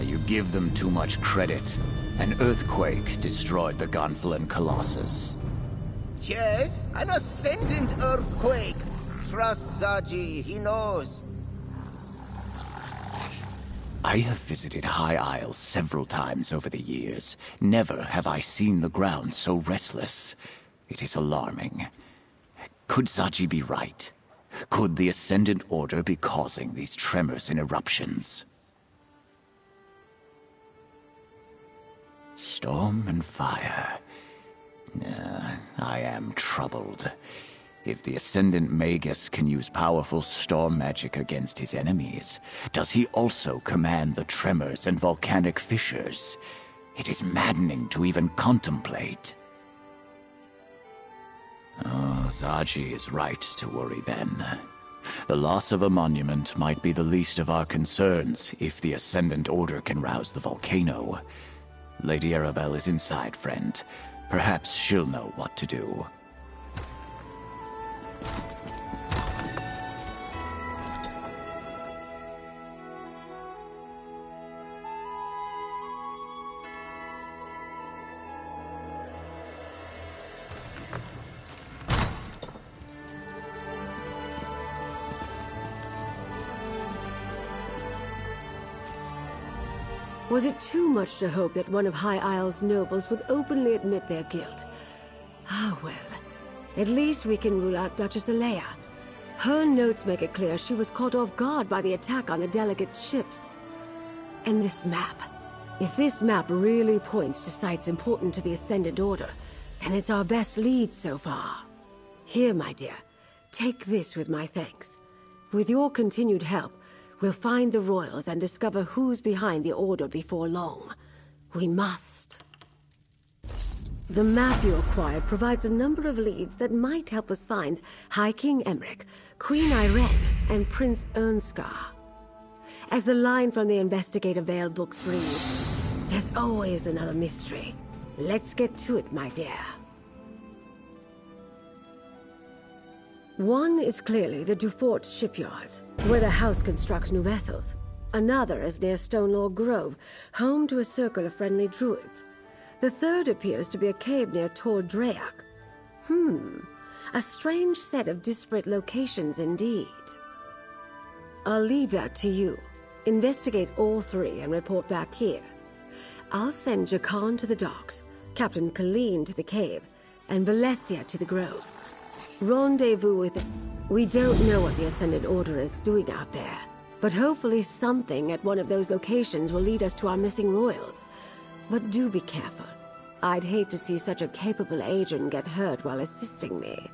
You give them too much credit. An earthquake destroyed the Gonfalon Colossus. Yes, an ascendant earthquake. Trust Zaji, he knows. I have visited High Isle several times over the years. Never have I seen the ground so restless. It is alarming. Could Zaji be right? Could the Ascendant Order be causing these tremors and eruptions? Storm and fire. I am troubled. If the Ascendant Magus can use powerful storm magic against his enemies, does he also command the tremors and volcanic fissures? It is maddening to even contemplate. Oh, Zaji is right to worry then. The loss of a monument might be the least of our concerns if the Ascendant Order can rouse the volcano. Lady Arabelle is inside, friend. Perhaps she'll know what to do. Was it too much to hope that one of High Isle's nobles would openly admit their guilt? Ah, well. At least we can rule out Duchess Alea. Her notes make it clear she was caught off guard by the attack on the delegates' ships. And this map. If this map really points to sites important to the Ascendant Order, then it's our best lead so far. Here, my dear, take this with my thanks. With your continued help, we'll find the royals and discover who's behind the Order before long. We must. The map you acquired provides a number of leads that might help us find High King Emmerich, Queen Irene, and Prince Ernskar. As the line from the Investigator Veil books reads, there's always another mystery. Let's get to it, my dear. One is clearly the Dufort shipyards, where the house constructs new vessels. Another is near Stonelaw Grove, home to a circle of friendly druids. The third appears to be a cave near Tor Drayak. A strange set of disparate locations indeed. I'll leave that to you. Investigate all three and report back here. I'll send Jakan to the docks, Captain Colleen to the cave, and Valencia to the grove. Rendezvous with it. We don't know what the Ascendant Order is doing out there, but hopefully something at one of those locations will lead us to our missing royals. But do be careful. I'd hate to see such a capable agent get hurt while assisting me.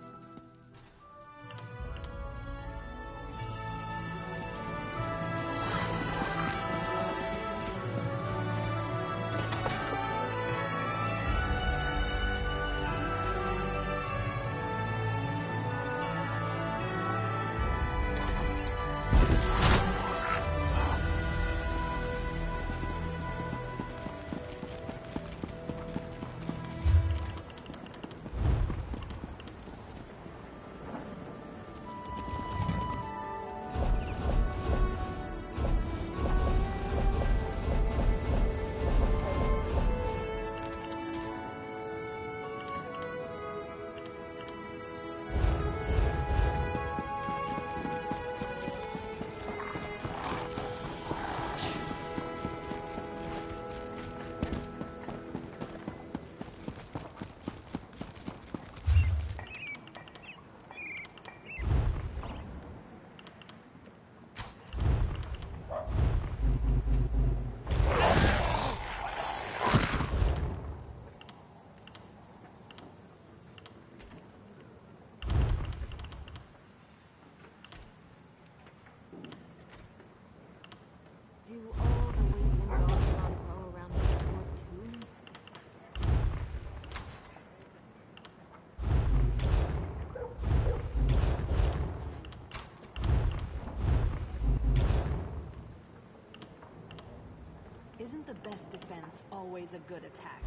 Isn't the best defense always a good attack?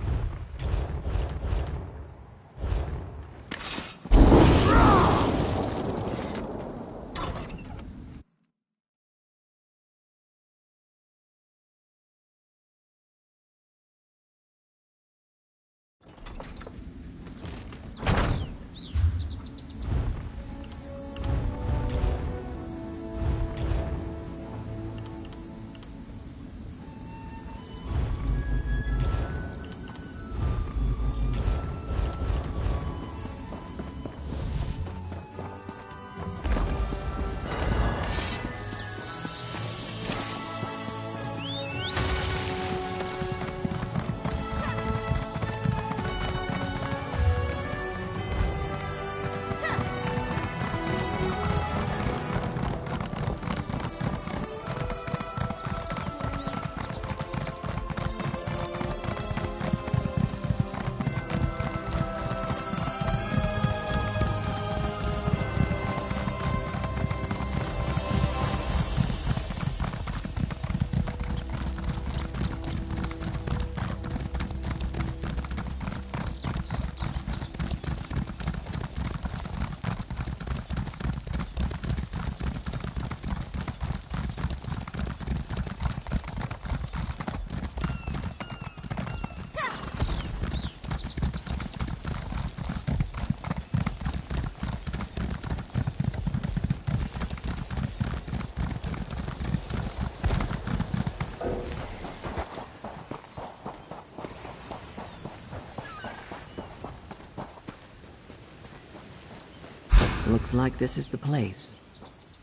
Looks like this is the place.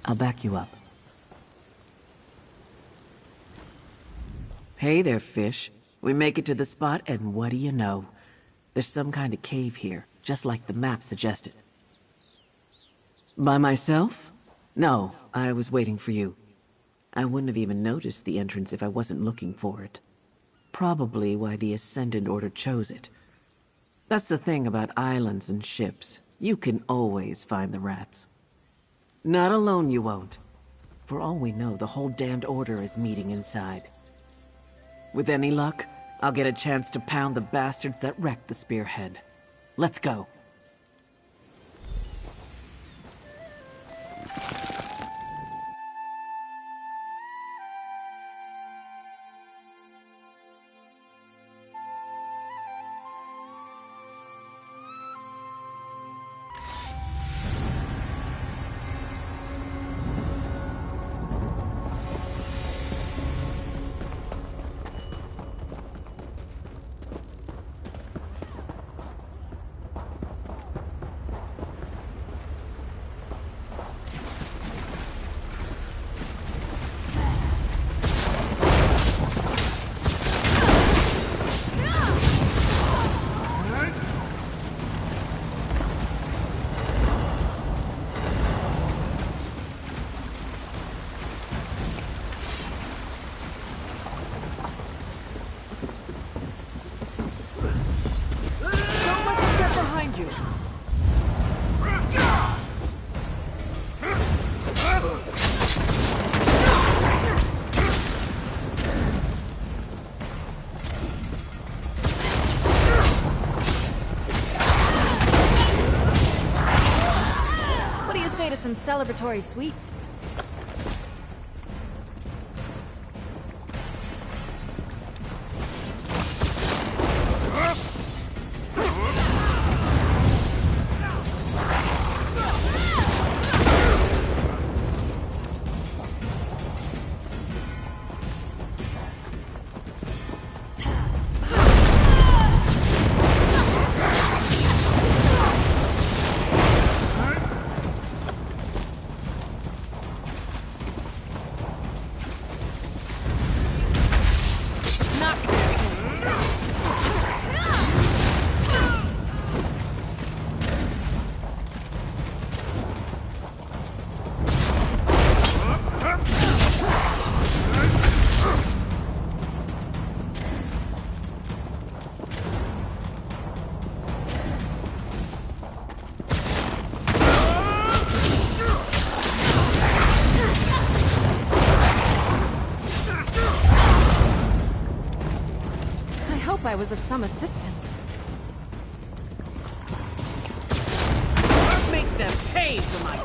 I'll back you up. Hey there, fish. We make it to the spot, and what do you know? There's some kind of cave here, just like the map suggested. By myself? No, I was waiting for you. I wouldn't have even noticed the entrance if I wasn't looking for it. Probably why the Ascendant Order chose it. That's the thing about islands and ships. You can always find the rats. Not alone you won't. For all we know, the whole damned Order is meeting inside. With any luck, I'll get a chance to pound the bastards that wrecked the Spearhead. Let's go. Some celebratory sweets. I was of some assistance. Make them pay for my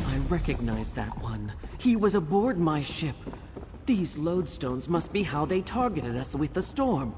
I recognize that one. He was aboard my ship. These lodestones must be how they targeted us with the storm.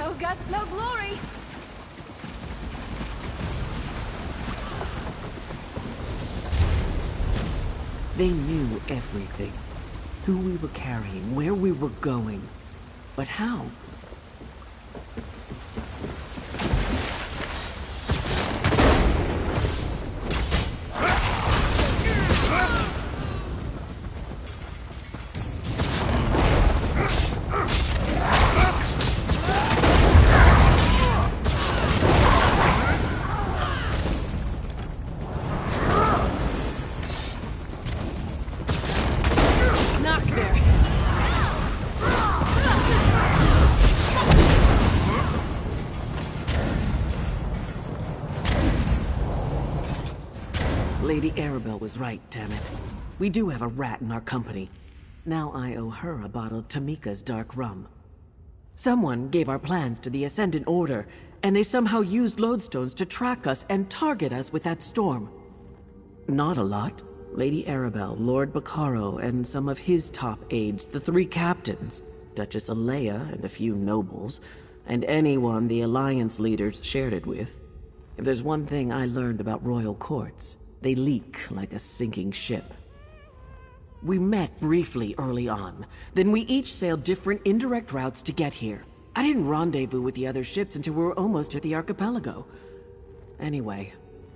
No guts, no glory. They knew everything. Who we were carrying, where we were going. But how? Lady Arabelle was right, damn it. We do have a rat in our company. Now I owe her a bottle of Tamika's dark rum. Someone gave our plans to the Ascendant Order, and they somehow used lodestones to track us and target us with that storm. Not a lot. Lady Arabelle, Lord Bacaro, and some of his top aides, the 3 captains, Duchess Alea and a few nobles, and anyone the Alliance leaders shared it with. If there's one thing I learned about royal courts, they leak like a sinking ship. We met briefly early on. Then we each sailed different indirect routes to get here. I didn't rendezvous with the other ships until we were almost at the archipelago. Anyway,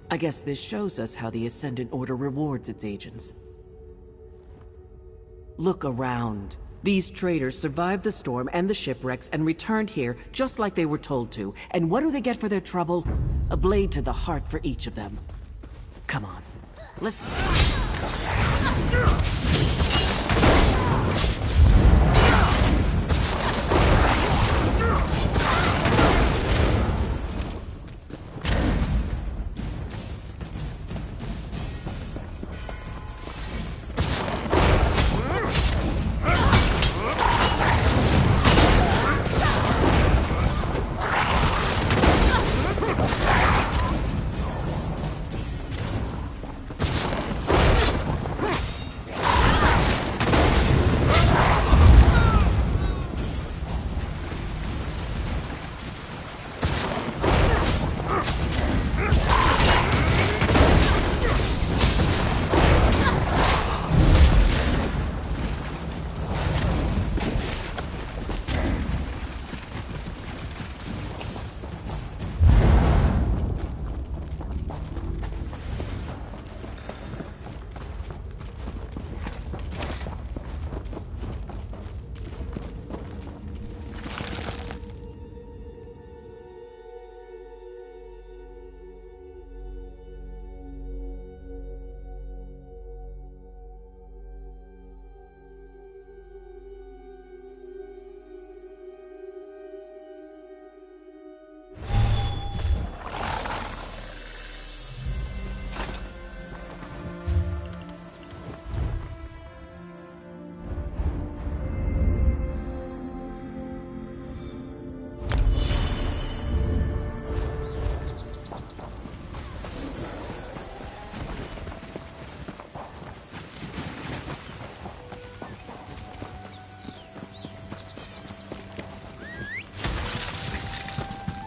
I guess this shows us how the Ascendant Order rewards its agents. Look around. These traders survived the storm and the shipwrecks and returned here just like they were told to. And what do they get for their trouble? A blade to the heart for each of them. Come on, let's go.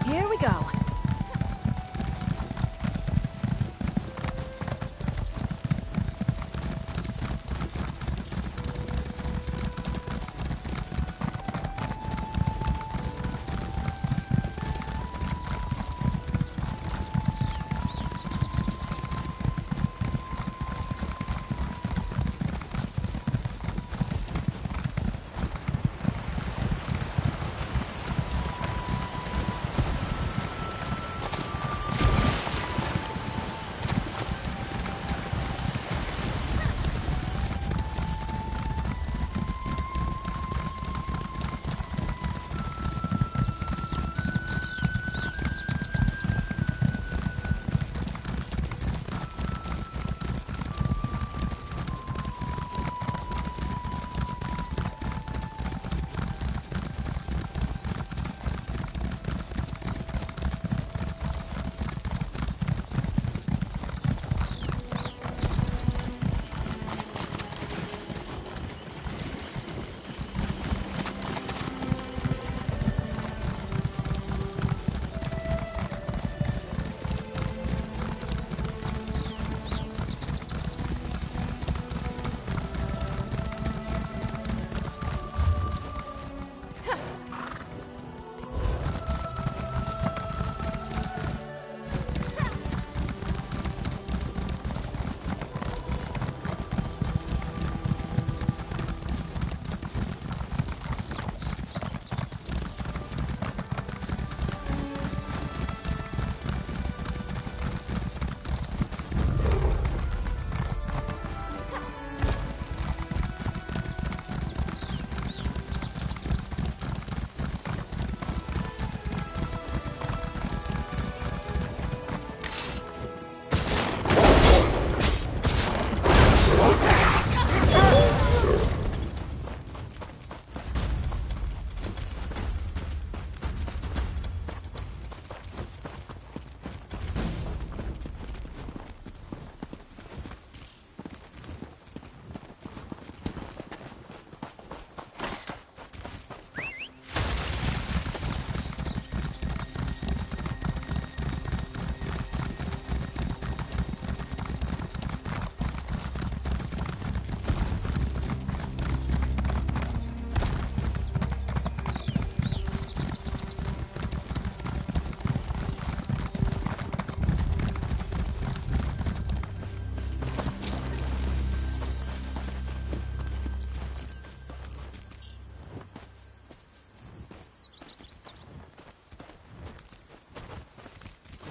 Here we go.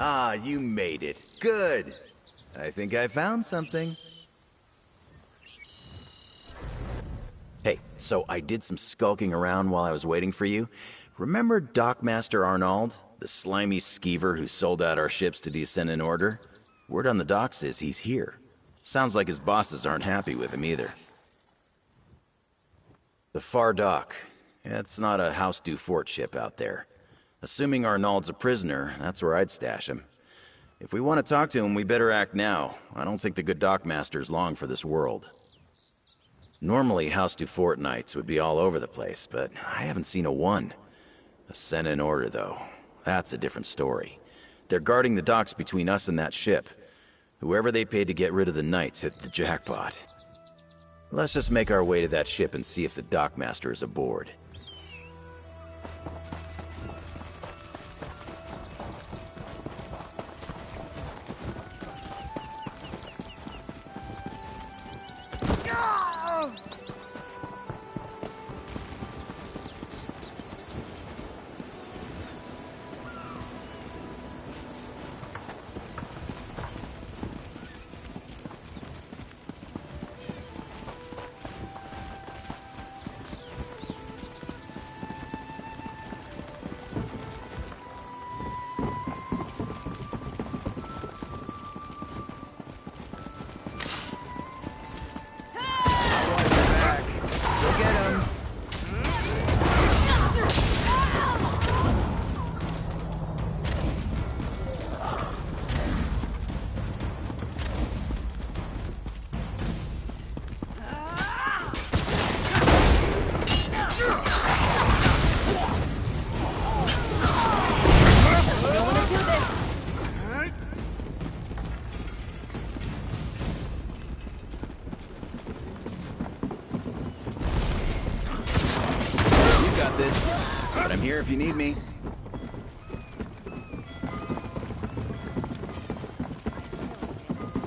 Ah, you made it. Good. I think I found something. Hey, so I did some skulking around while I was waiting for you. Remember Dockmaster Arnold? The slimy skeever who sold out our ships to the Ascendant Order? Word on the docks is he's here. Sounds like his bosses aren't happy with him either. The Far Dock. It's not a House du Fort ship out there. Assuming Arnold's a prisoner, that's where I'd stash him. If we want to talk to him, we better act now. I don't think the good Dockmaster's long for this world. Normally, House du Fort Knights would be all over the place, but I haven't seen a one. Ascendant Order, though. That's a different story. They're guarding the docks between us and that ship. Whoever they paid to get rid of the Knights hit the jackpot. Let's just make our way to that ship and see if the Dockmaster is aboard. But I'm here if you need me.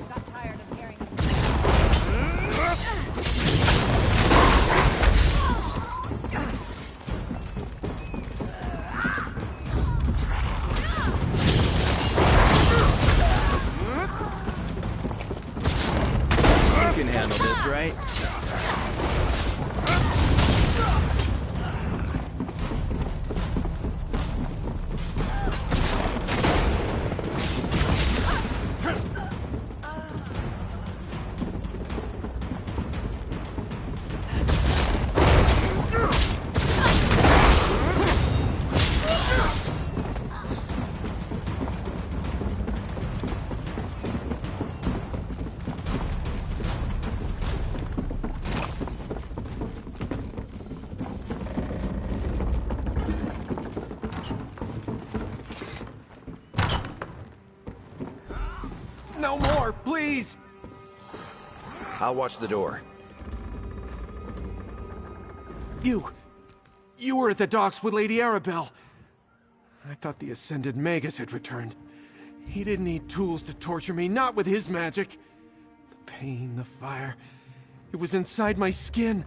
Got tired of hearing You can handle this, right? No more, please! I'll watch the door. You were at the docks with Lady Arabelle. I thought the Ascended Magus had returned. He didn't need tools to torture me, not with his magic. The pain, the fire, it was inside my skin.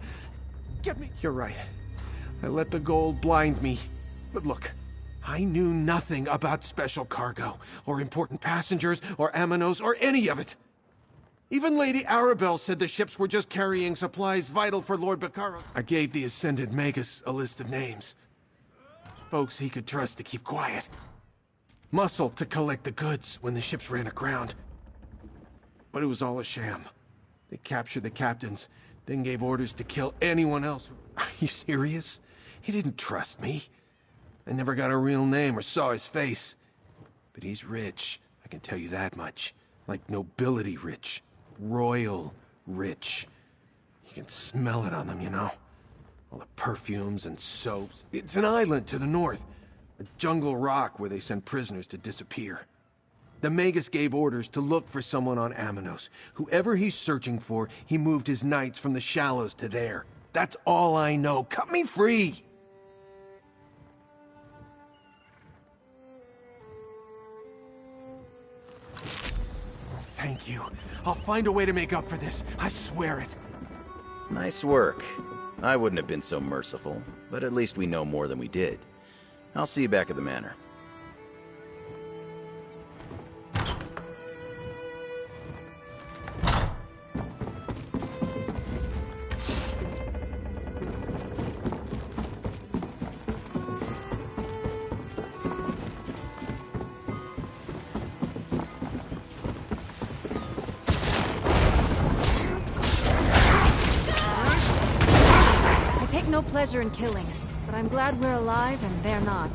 Get me! You're right. I let the gold blind me. But look, I knew nothing about special cargo, or important passengers, or Amanos, or any of it. Even Lady Arabelle said the ships were just carrying supplies vital for Lord BKaiba. I gave the Ascended Magus a list of names. Folks he could trust to keep quiet. Muscle to collect the goods when the ships ran aground. But it was all a sham. They captured the captains, then gave orders to kill anyone else. Are you serious? He didn't trust me. I never got a real name or saw his face. But he's rich, I can tell you that much. Like nobility rich. Royal rich. You can smell it on them, you know? All the perfumes and soaps. It's an island to the north. A jungle rock where they send prisoners to disappear. The Magus gave orders to look for someone on Amanos. Whoever he's searching for, he moved his knights from the shallows to there. That's all I know. Cut me free! Thank you. I'll find a way to make up for this. I swear it. Nice work. I wouldn't have been so merciful, but at least we know more than we did. I'll see you back at the manor. pleasure in killing, but I'm glad we're alive and they're not.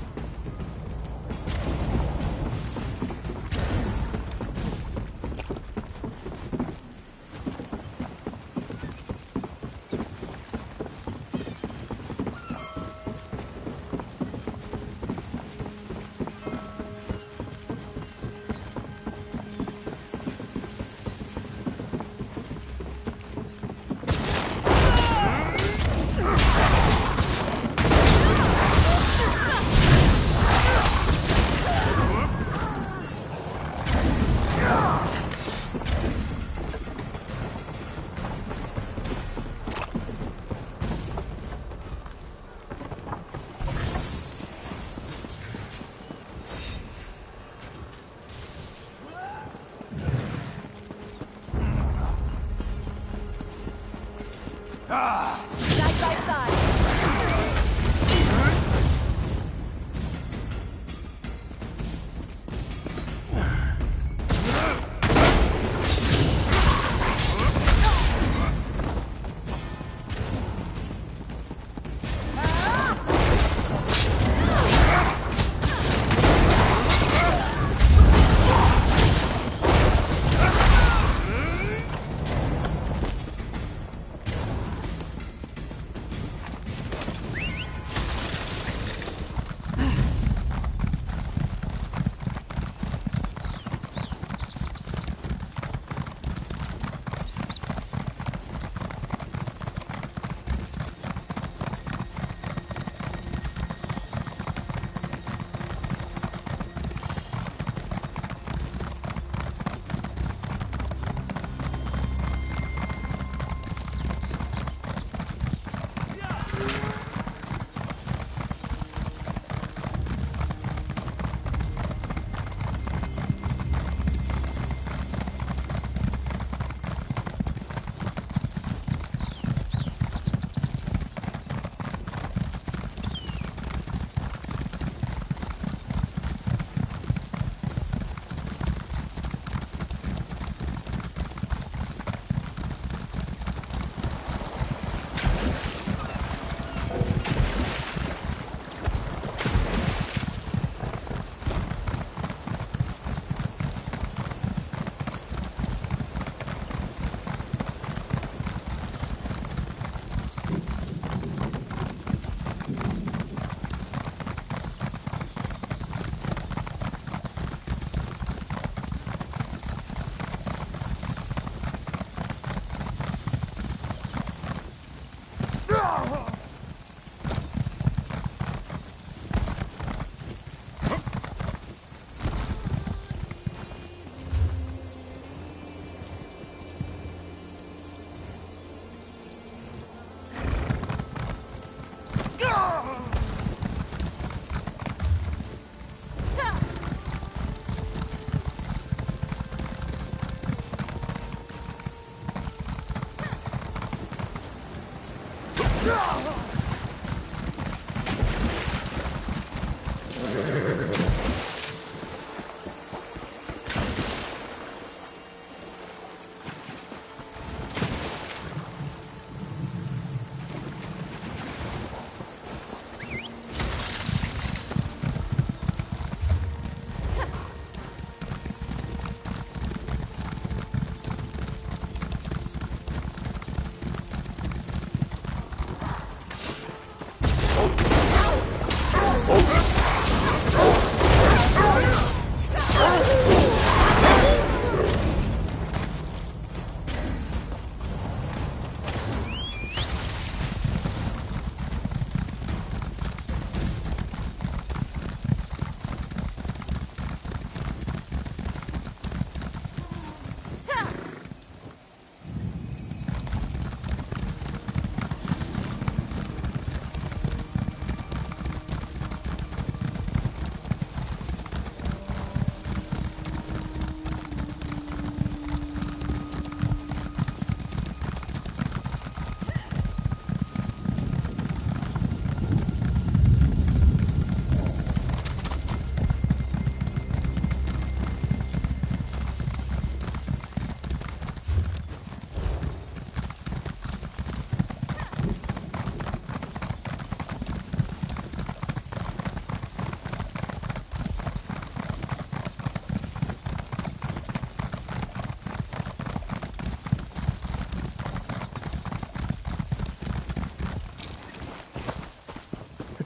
Side by side.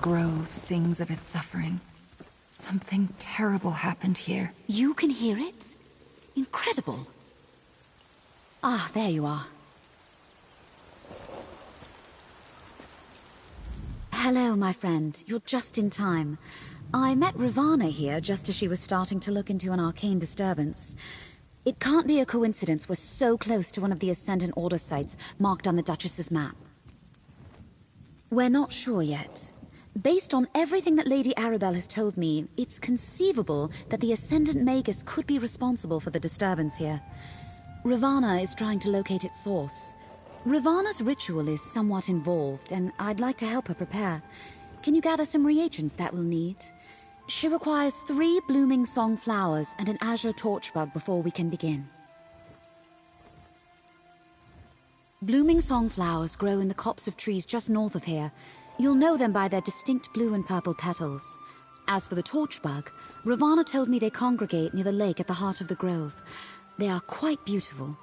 grove sings of its suffering. Something terrible happened here. You can hear it? Incredible. Ah, there you are. Hello, my friend. You're just in time. I met Ravana here just as she was starting to look into an arcane disturbance. It can't be a coincidence we're so close to one of the Ascendant Order sites marked on the Duchess's map. We're not sure yet. Based on everything that Lady Arabelle has told me, it's conceivable that the Ascendant Magus could be responsible for the disturbance here. Ravana is trying to locate its source. Ravana's ritual is somewhat involved, and I'd like to help her prepare. Can you gather some reagents that we'll need? She requires 3 blooming song flowers and an azure torchbug before we can begin. Blooming song flowers grow in the copse of trees just north of here. You'll know them by their distinct blue and purple petals. As for the torchbug, Ravana told me they congregate near the lake at the heart of the grove. They are quite beautiful.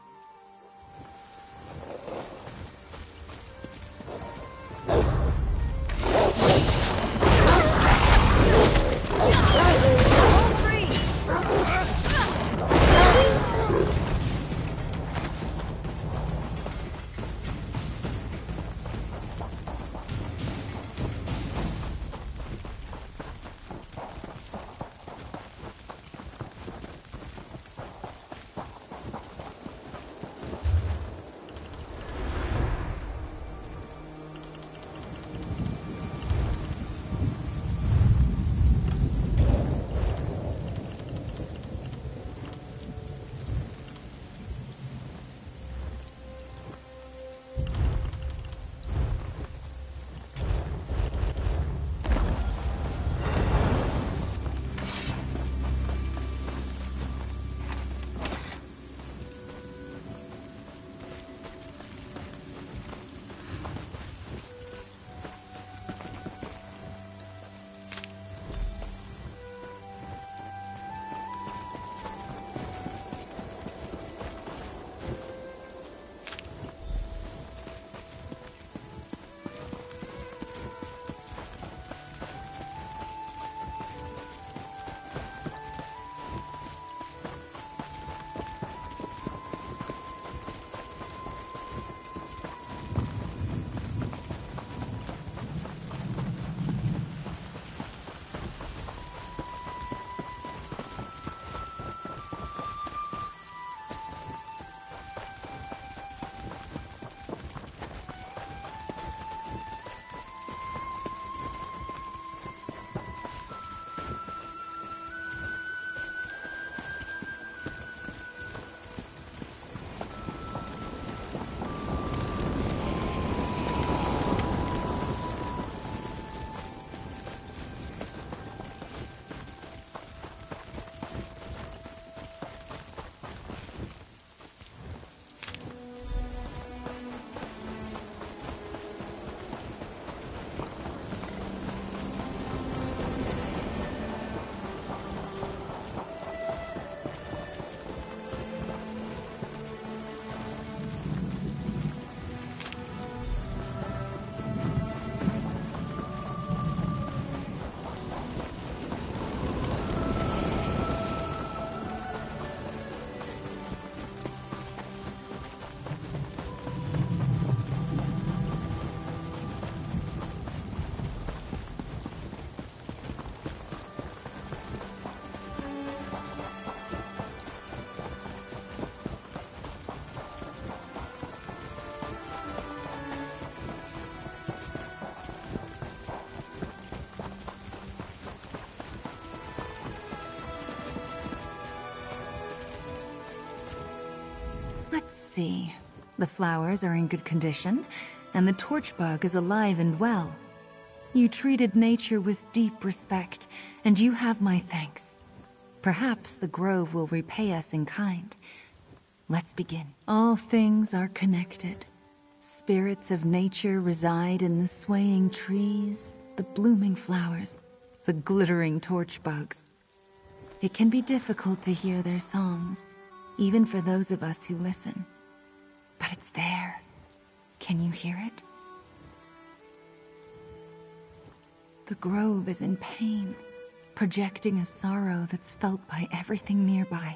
Let's see. The flowers are in good condition, and the torchbug is alive and well. You treated nature with deep respect, and you have my thanks. Perhaps the grove will repay us in kind. Let's begin. All things are connected. Spirits of nature reside in the swaying trees, the blooming flowers, the glittering torchbugs. It can be difficult to hear their songs, even for those of us who listen. But it's there. Can you hear it? The grove is in pain, projecting a sorrow that's felt by everything nearby.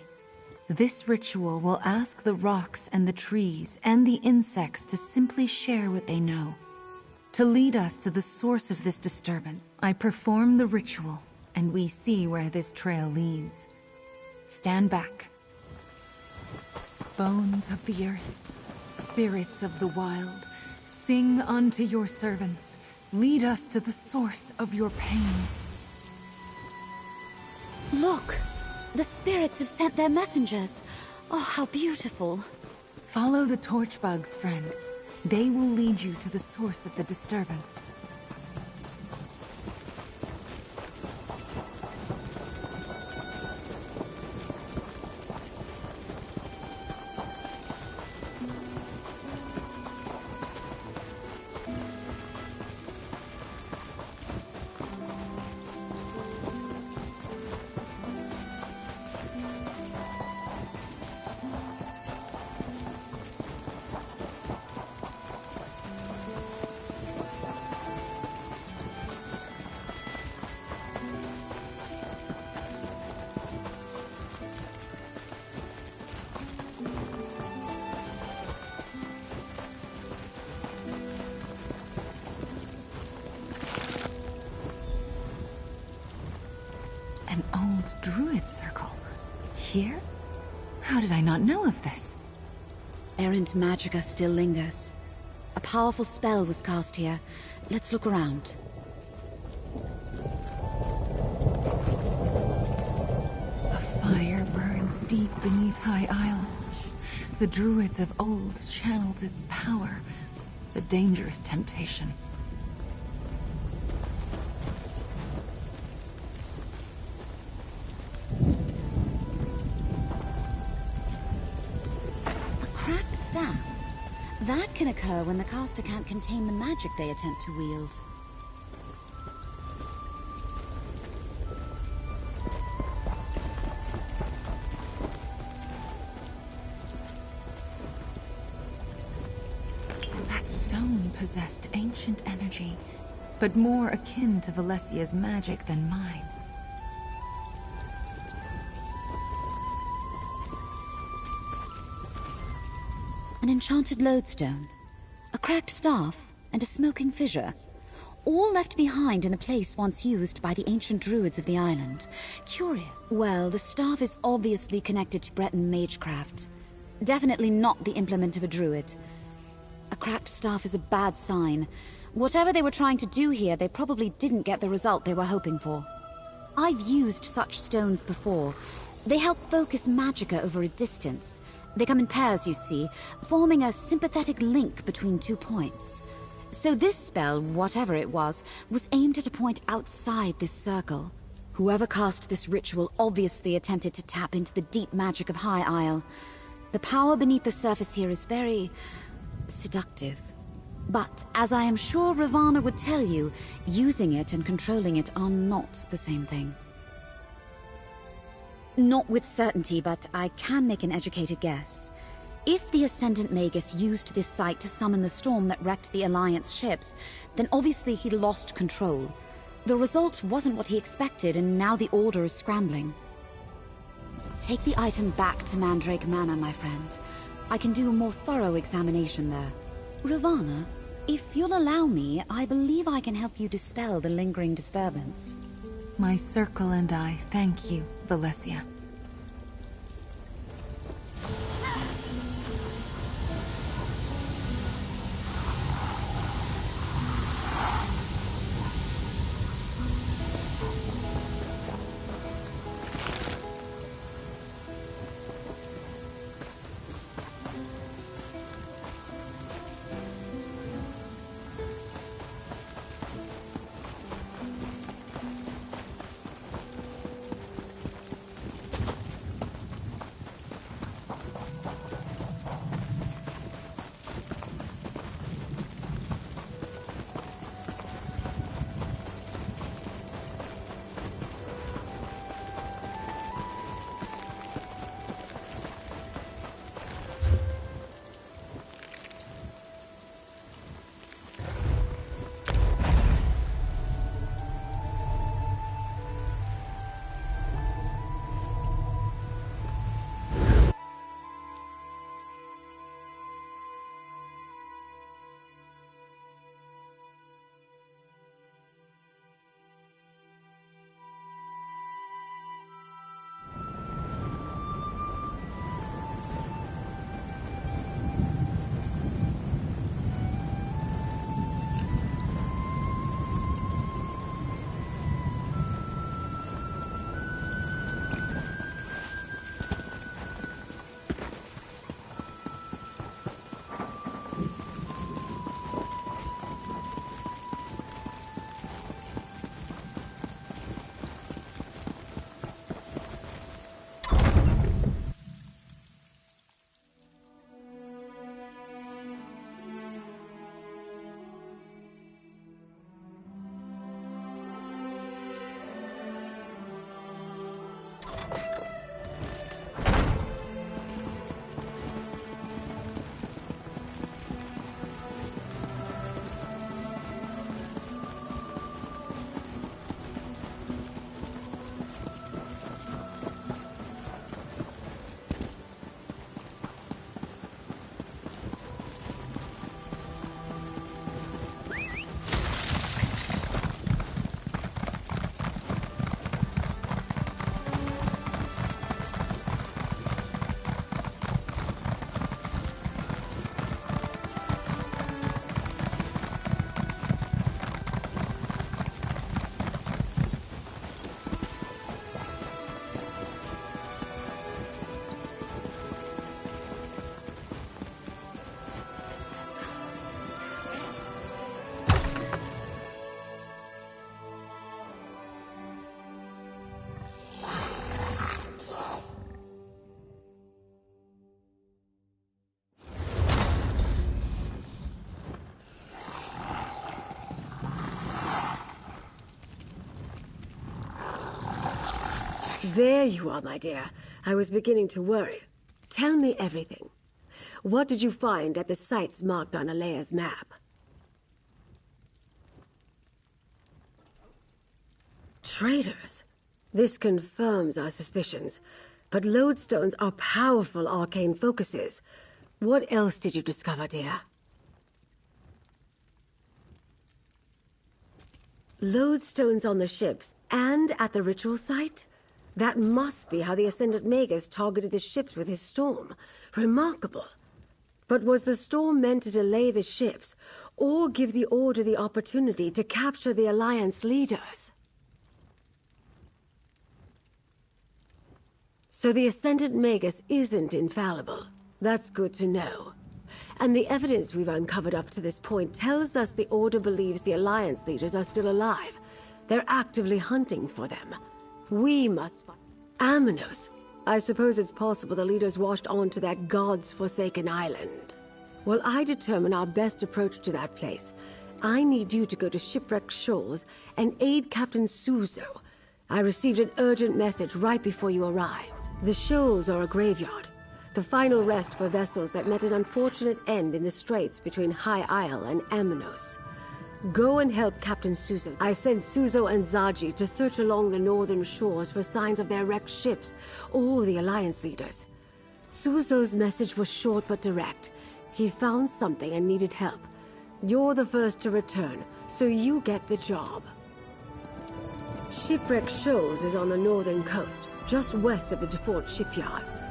This ritual will ask the rocks and the trees and the insects to simply share what they know, to lead us to the source of this disturbance. I perform the ritual, and we see where this trail leads. Stand back. Bones of the earth, spirits of the wild, sing unto your servants. Lead us to the source of your pain. Look! The spirits have sent their messengers. Oh, how beautiful. Follow the torch bugs, friend. They will lead you to the source of the disturbance. An old druid circle. Here? How did I not know of this? Errant magicka still lingers. A powerful spell was cast here. Let's look around. A fire burns deep beneath High Isle. The druids of old channeled its power. A dangerous temptation. That can occur when the caster can't contain the magic they attempt to wield. That stone possessed ancient energy, but more akin to Valesia's magic than mine. An enchanted lodestone, a cracked staff, and a smoking fissure. All left behind in a place once used by the ancient druids of the island. Curious. Well, the staff is obviously connected to Breton magecraft. Definitely not the implement of a druid. A cracked staff is a bad sign. Whatever they were trying to do here, they probably didn't get the result they were hoping for. I've used such stones before. They help focus magicka over a distance. They come in pairs, you see, forming a sympathetic link between 2 points. So this spell, whatever it was aimed at a point outside this circle. Whoever cast this ritual obviously attempted to tap into the deep magic of High Isle. The power beneath the surface here is very seductive. But, as I am sure Ravana would tell you, using it and controlling it are not the same thing. Not with certainty, but I can make an educated guess. If the Ascendant Magus used this site to summon the storm that wrecked the Alliance ships, then obviously he lost control. The result wasn't what he expected, and now the Order is scrambling. Take the item back to Mandrake Manor, my friend. I can do a more thorough examination there. Ravana, if you'll allow me, I believe I can help you dispel the lingering disturbance. My circle and I thank you, Valesia. There you are, my dear. I was beginning to worry. Tell me everything. What did you find at the sites marked on Alea's map? Traitors? This confirms our suspicions. But lodestones are powerful arcane focuses. What else did you discover, dear? Lodestones on the ships and at the ritual site? That must be how the Ascendant Magus targeted the ships with his storm. Remarkable. But was the storm meant to delay the ships, or give the Order the opportunity to capture the Alliance leaders? So the Ascendant Magus isn't infallible. That's good to know. And the evidence we've uncovered up to this point tells us the Order believes the Alliance leaders are still alive. They're actively hunting for them. We must find Aminos. I suppose it's possible the leaders washed on to that God's forsaken island. While I determine our best approach to that place, I need you to go to Shipwreck Shoals and aid Captain Suzo. I received an urgent message right before you arrived. The shoals are a graveyard, the final rest for vessels that met an unfortunate end in the straits between High Isle and Aminos. Go and help Captain Suzo. I sent Suzo and Zaji to search along the northern shores for signs of their wrecked ships or the Alliance leaders. Suzo's message was short but direct. He found something and needed help. You're the first to return, so you get the job. Shipwreck Shoals is on the northern coast, just west of the default shipyards.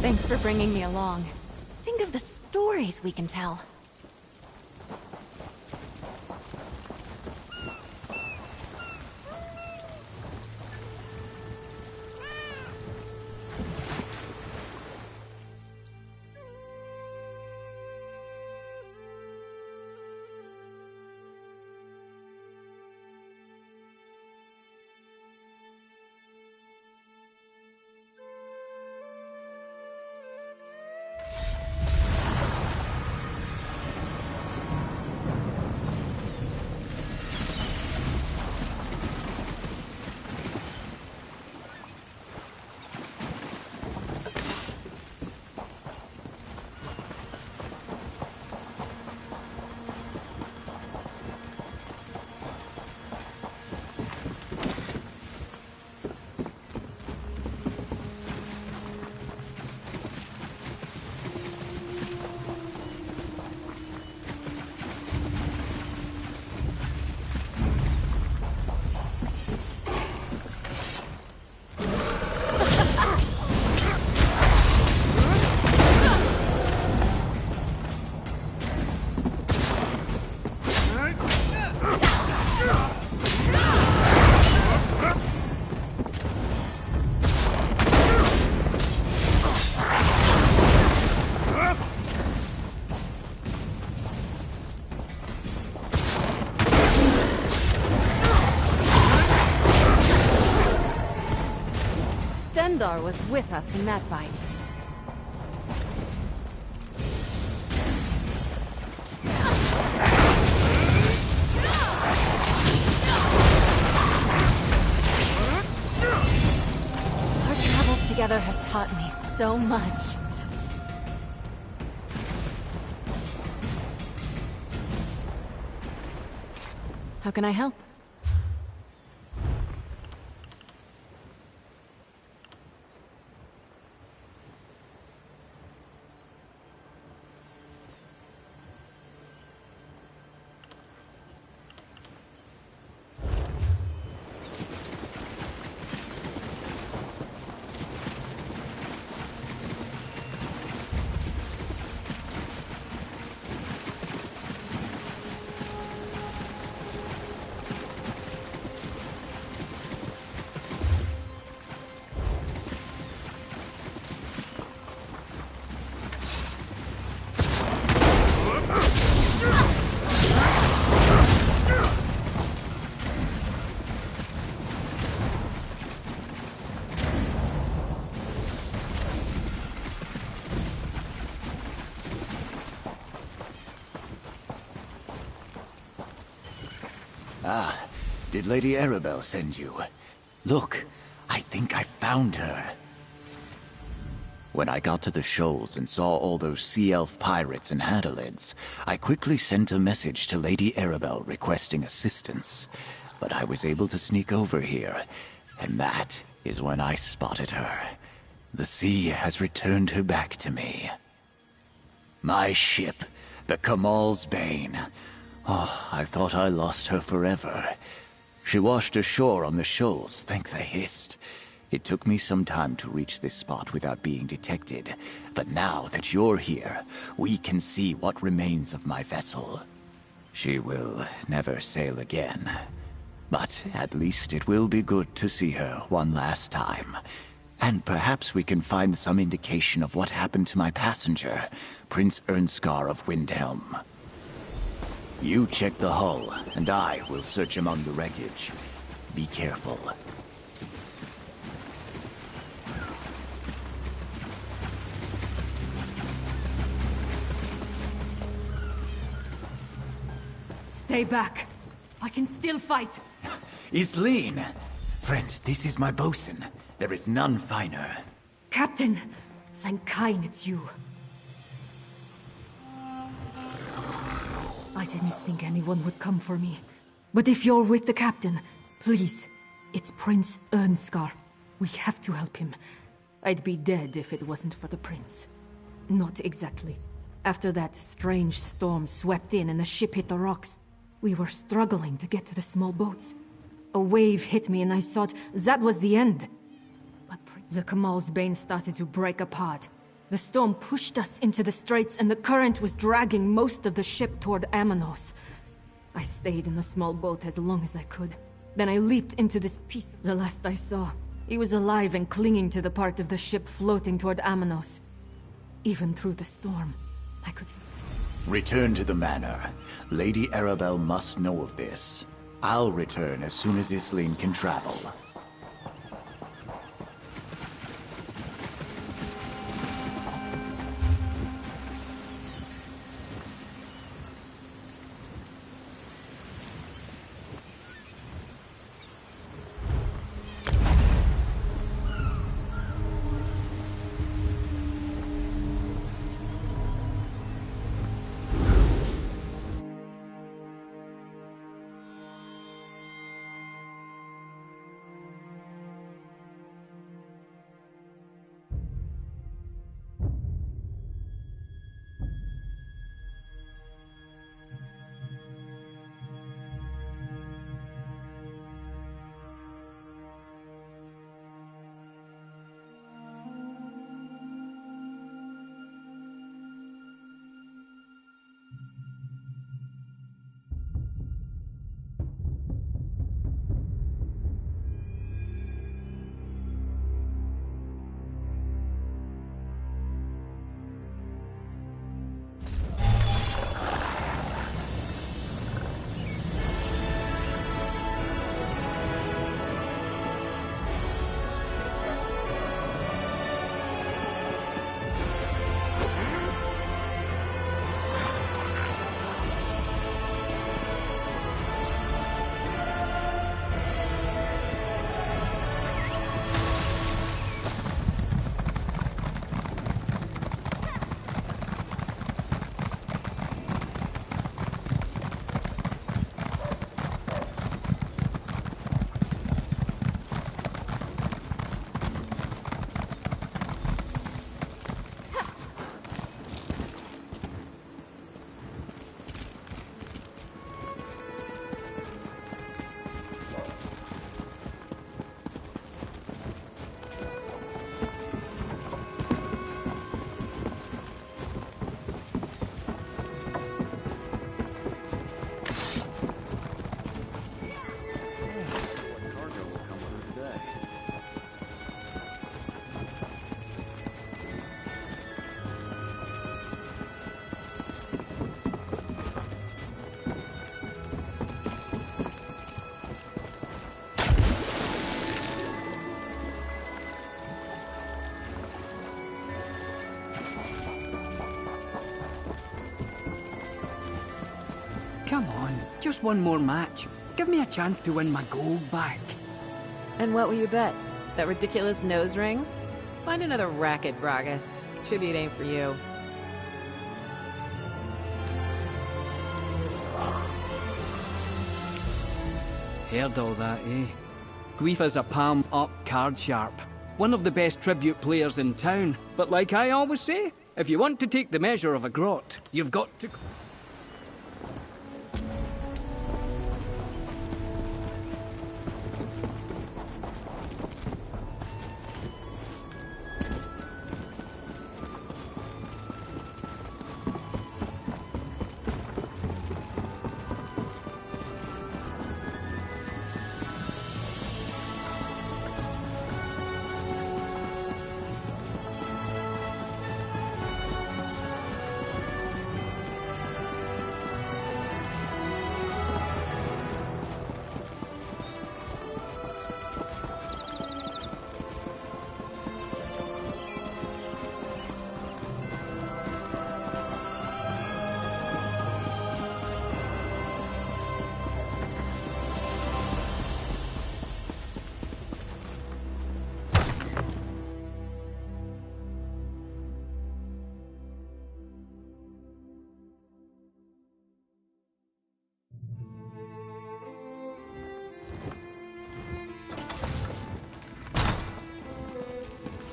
Thanks for bringing me along. Think of the stories we can tell. Stendarr was with us in that fight. Our travels together have taught me so much. How can I help? Ah, did Lady Arabelle send you? Look, I think I found her. When I got to the shoals and saw all those sea elf pirates and hadalids, I quickly sent a message to Lady Arabelle requesting assistance. But I was able to sneak over here, and that is when I spotted her. The sea has returned her back to me. My ship, the Kamal's Bane. Oh, I thought I lost her forever. She washed ashore on the shoals, thank the Hist. It took me some time to reach this spot without being detected, but now that you're here, we can see what remains of my vessel. She will never sail again, but at least it will be good to see her one last time. And perhaps we can find some indication of what happened to my passenger, Prince Ernskar of Windhelm. You check the hull, and I will search among the wreckage. Be careful. Stay back. I can still fight. Isleen! Friend, this is my bosun. There is none finer. Captain! Thank Kain it's you. I didn't think anyone would come for me. But if you're with the captain, please. It's Prince Ernskar. We have to help him. I'd be dead if it wasn't for the prince. Not exactly. After that strange storm swept in and the ship hit the rocks, we were struggling to get to the small boats. A wave hit me and I thought that was the end. But the Kamal's Bane started to break apart. The storm pushed us into the straits and the current was dragging most of the ship toward Amanos. I stayed in the small boat as long as I could. Then I leaped into this piece. The last I saw, he was alive and clinging to the part of the ship floating toward Amanos. Even through the storm, I could... Return to the manor. Lady Arabelle must know of this. I'll return as soon as Islene can travel. Come on, just one more match. Give me a chance to win my gold back. And what will you bet? That ridiculous nose ring? Find another racket, Bragas. Tribute ain't for you. Heard all that, eh? Guifa's a palms up card sharp. One of the best tribute players in town. But like I always say, if you want to take the measure of a grot, you've got to...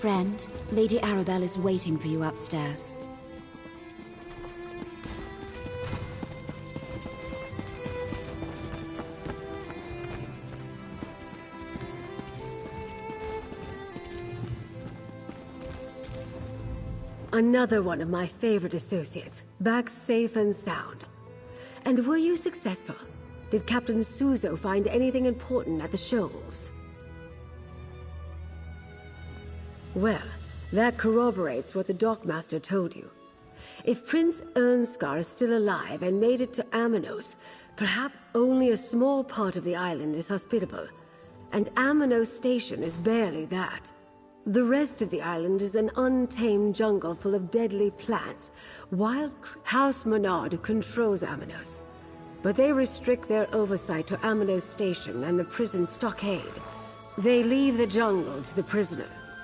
Friend, Lady Arabelle is waiting for you upstairs. Another one of my favorite associates, back safe and sound. And were you successful? Did Captain Suzo find anything important at the shoals? Well, that corroborates what the Dockmaster told you. If Prince Ernskar is still alive and made it to Amanos, perhaps only a small part of the island is hospitable. And Amanos Station is barely that. The rest of the island is an untamed jungle full of deadly plants. House Menard controls Amanos, but they restrict their oversight to Amanos Station and the prison stockade. They leave the jungle to the prisoners.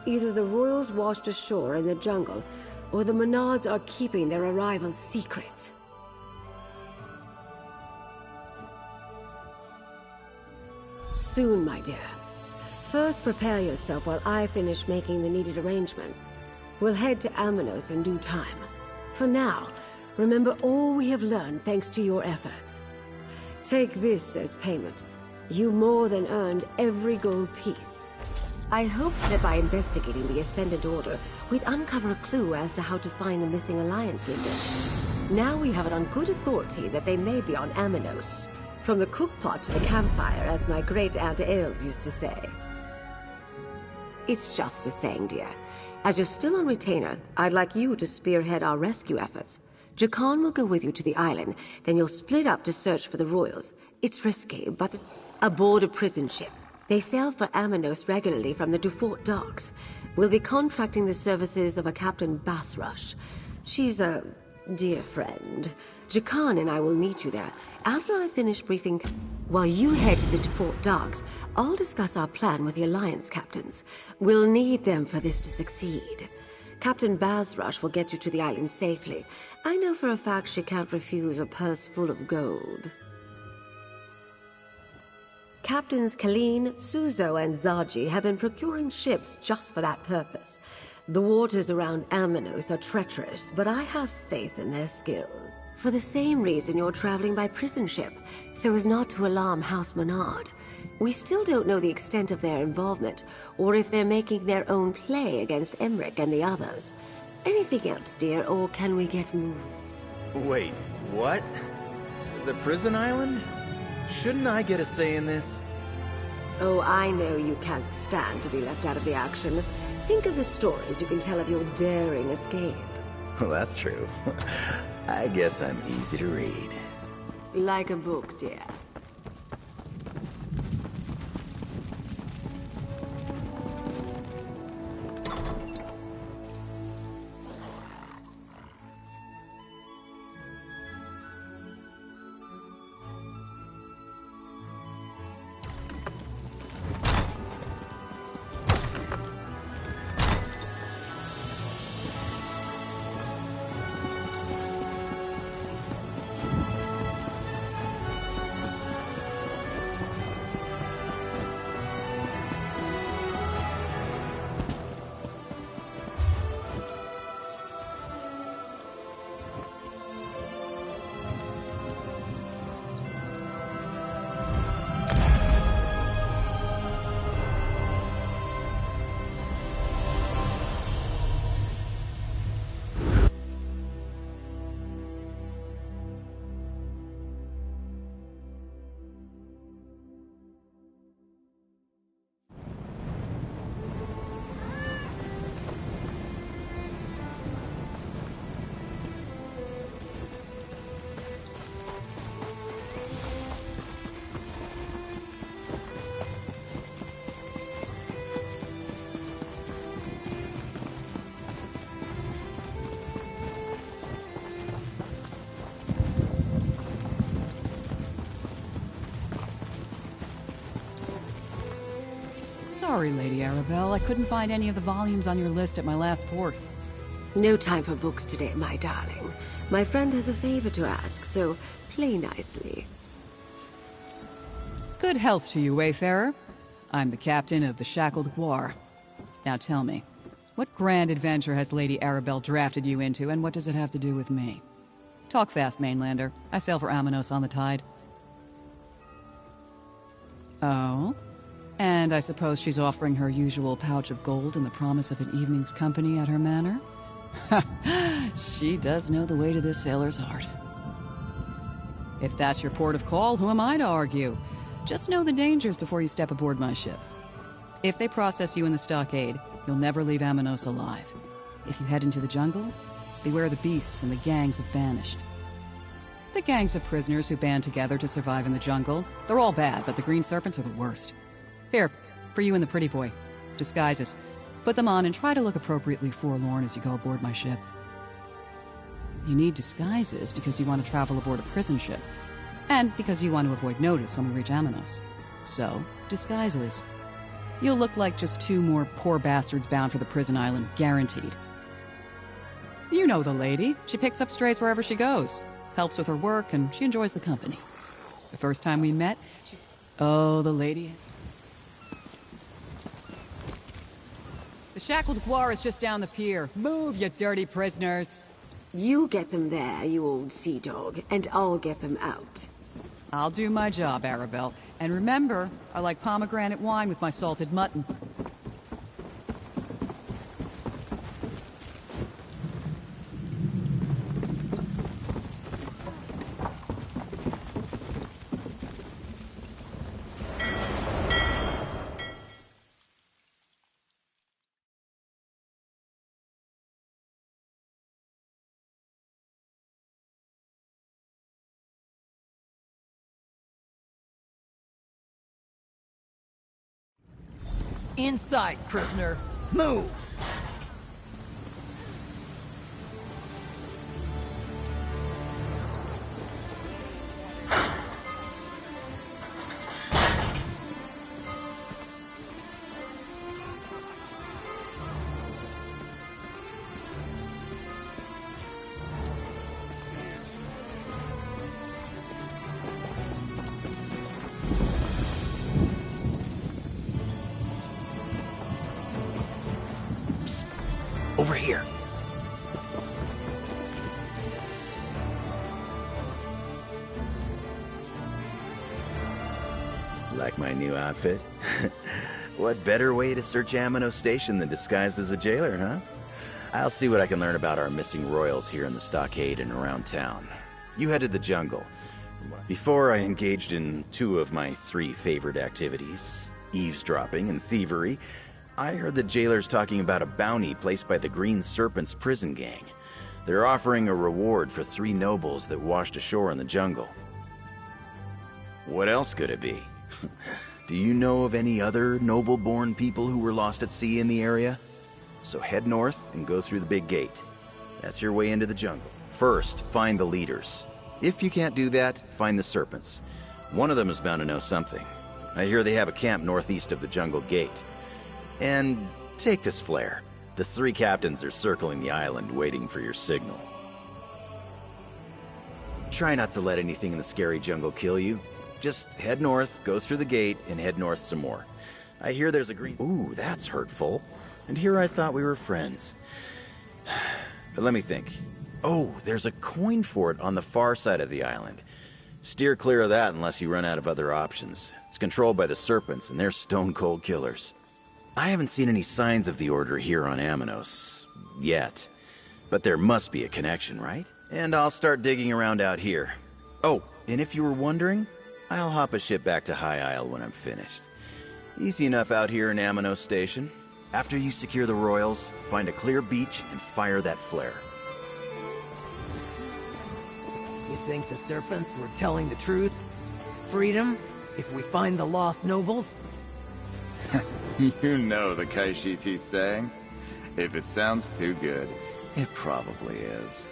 Either the royals washed ashore in the jungle, or the Menards are keeping their arrival secret. Soon, my dear. First, prepare yourself while I finish making the needed arrangements. We'll head to Amanos in due time. For now, remember all we have learned thanks to your efforts. Take this as payment. You more than earned every gold piece. I hoped that by investigating the Ascendant Order, we'd uncover a clue as to how to find the missing Alliance leaders. Now we have it on good authority that they may be on Amanos. From the cookpot to the campfire, as my great-aunt Ailes used to say. It's just a saying, dear. As you're still on retainer, I'd like you to spearhead our rescue efforts. Jakan will go with you to the island, then you'll split up to search for the royals. It's risky, but aboard a prison ship. They sail for Amanos regularly from the Dufort docks. We'll be contracting the services of a Captain Basrush. She's a dear friend. Jakan and I will meet you there. After I finish briefing, while you head to the Dufort docks, I'll discuss our plan with the Alliance captains. We'll need them for this to succeed. Captain Basrush will get you to the island safely. I know for a fact she can't refuse a purse full of gold. Captains Kalin, Suzo, and Zaji have been procuring ships just for that purpose. The waters around Amanos are treacherous, but I have faith in their skills. For the same reason you're traveling by prison ship, so as not to alarm House Menard. We still don't know the extent of their involvement, or if they're making their own play against Emmerich and the others. Anything else, dear, or can we get moving? Wait, what? The prison island? Shouldn't I get a say in this? Oh, I know you can't stand to be left out of the action. Think of the stories you can tell of your daring escape. Well, that's true. I guess I'm easy to read. Like a book, dear. Sorry, Lady Arabelle. I couldn't find any of the volumes on your list at my last port. No time for books today, my darling. My friend has a favor to ask, so play nicely. Good health to you, Wayfarer. I'm the captain of the Shackled Guar. Now tell me, what grand adventure has Lady Arabelle drafted you into, and what does it have to do with me? Talk fast, Mainlander. I sail for Amanos on the tide. Oh? And I suppose she's offering her usual pouch of gold and the promise of an evening's company at her manor? She does know the way to this sailor's heart. If that's your port of call, who am I to argue? Just know the dangers before you step aboard my ship. If they process you in the stockade, you'll never leave Amanos alive. If you head into the jungle, beware the beasts and the gangs of banished. The gangs of prisoners who band together to survive in the jungle, they're all bad, but the green serpents are the worst. Here, for you and the pretty boy. Disguises. Put them on and try to look appropriately forlorn as you go aboard my ship. You need disguises because you want to travel aboard a prison ship. And because you want to avoid notice when we reach Amanos. So, disguises. You'll look like just two more poor bastards bound for the prison island, guaranteed. You know the lady. She picks up strays wherever she goes. Helps with her work, and she enjoys the company. The first time we met, she... Oh, the lady... The shackled guar is just down the pier. Move, you dirty prisoners! You get them there, you old sea dog, and I'll get them out. I'll do my job, Arabelle. And remember, I like pomegranate wine with my salted mutton. Inside, prisoner. Move! Over here. Like my new outfit? What better way to search Amanos Station than disguised as a jailer, huh? I'll see what I can learn about our missing royals here in the stockade and around town. You head to the jungle. Before I engaged in 2 of my 3 favorite activities, eavesdropping and thievery, I heard the jailers talking about a bounty placed by the Green Serpent's prison gang. They're offering a reward for 3 nobles that washed ashore in the jungle. What else could it be? Do you know of any other noble-born people who were lost at sea in the area? So head north and go through the big gate. That's your way into the jungle. First, find the leaders. If you can't do that, find the serpents. One of them is bound to know something. I hear they have a camp northeast of the jungle gate. And take this flare. The 3 captains are circling the island waiting for your signal. Try not to let anything in the scary jungle kill you. Just head north, go through the gate, and head north some more. I hear there's a green... Ooh, that's hurtful. And here I thought we were friends. But let me think. Oh, there's a coin fort on the far side of the island. Steer clear of that unless you run out of other options. It's controlled by the serpents, and they're stone-cold killers. I haven't seen any signs of the Order here on Amanos. Yet. But there must be a connection, right? And I'll start digging around out here. Oh, and if you were wondering, I'll hop a ship back to High Isle when I'm finished. Easy enough out here in Amanos Station. After you secure the royals, find a clear beach and fire that flare. You think the serpents were telling the truth? Freedom? If we find the lost nobles? You know the Kaishiti's saying. If it sounds too good, it probably is.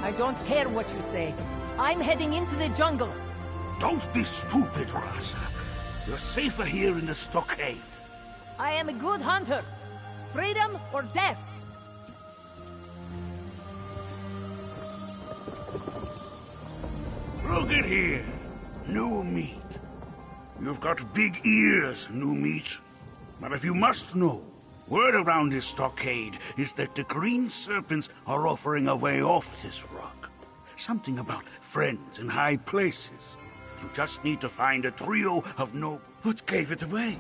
I don't care what you say. I'm heading into the jungle. Don't be stupid, Rasa. You're safer here in the stockade. I am a good hunter. Freedom or death. Look at here. New meat. You've got big ears, new meat. But if you must know, Word around this stockade is that the green serpents are offering a way off this rock. Something about friends in high places. You just need to find a trio of noble... What gave it away?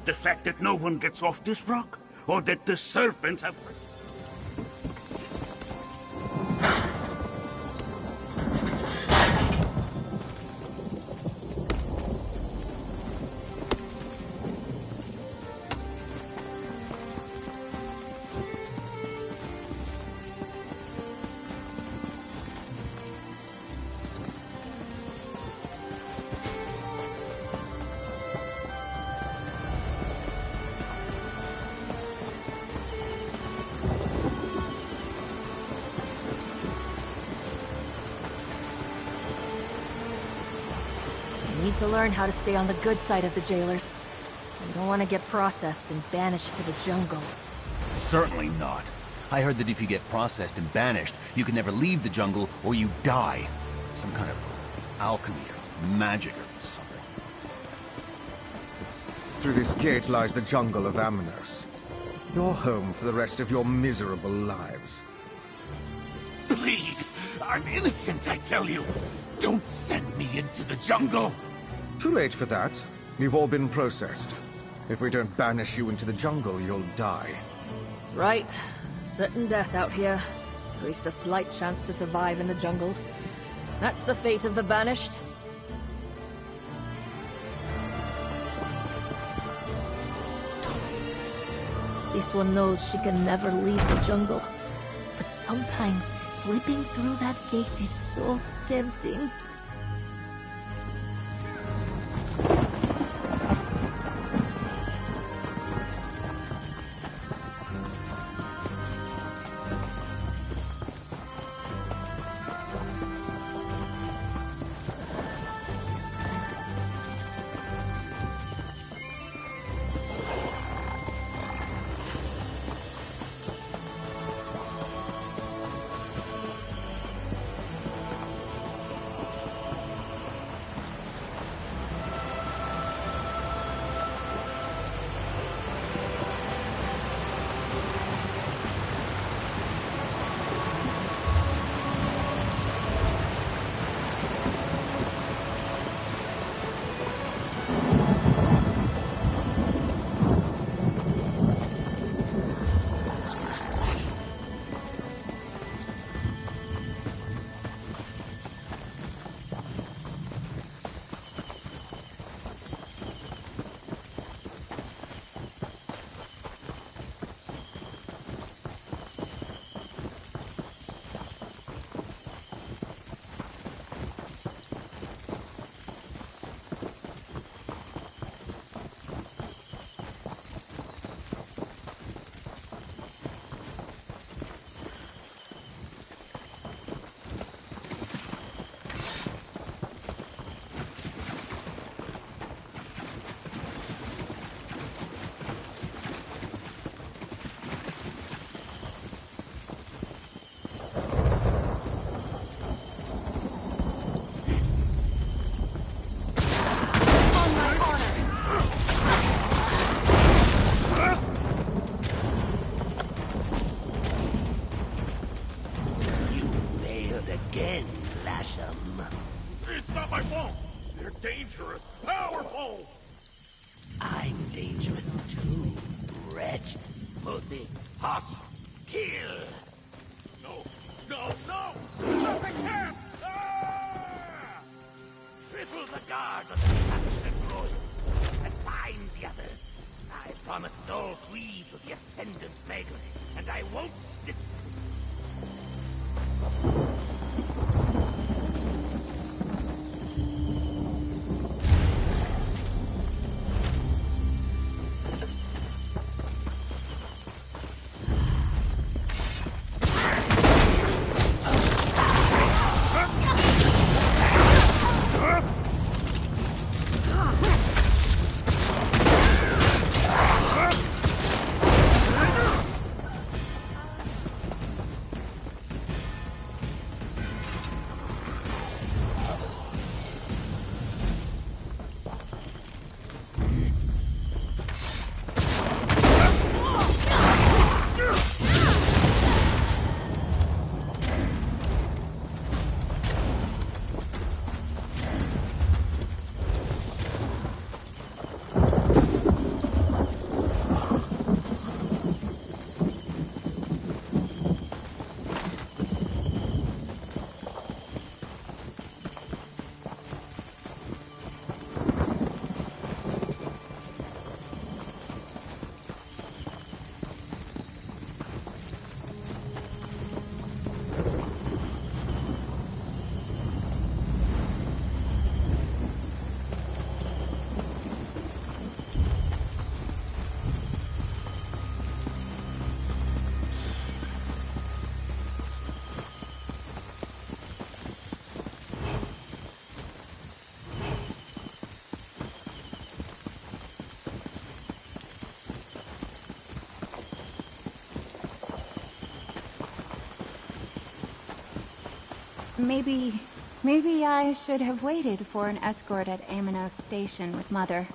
The fact that no one gets off this rock? Or that the serpents have... Need to learn how to stay on the good side of the jailers. You don't want to get processed and banished to the jungle. Certainly not. I heard that if you get processed and banished, you can never leave the jungle or you die. Some kind of alchemy or magic or something. Through this gate lies the jungle of Amnos. Your home for the rest of your miserable lives. Please! I'm innocent, I tell you! Don't send me into the jungle! Too late for that. You've all been processed. If we don't banish you into the jungle, you'll die. Right. Certain death out here. At least a slight chance to survive in the jungle. That's the fate of the banished. This one knows she can never leave the jungle. But sometimes, slipping through that gate is so tempting. Dangerous, powerful! I'm dangerous too, wretch. Pussy, hush, kill! No, no, no! Not the cat! Ah! Triple the guard of the faction royal, and find the others. I promised all three to the Ascendant Magus, and I won't Maybe I should have waited for an escort at Amino Station with Mother.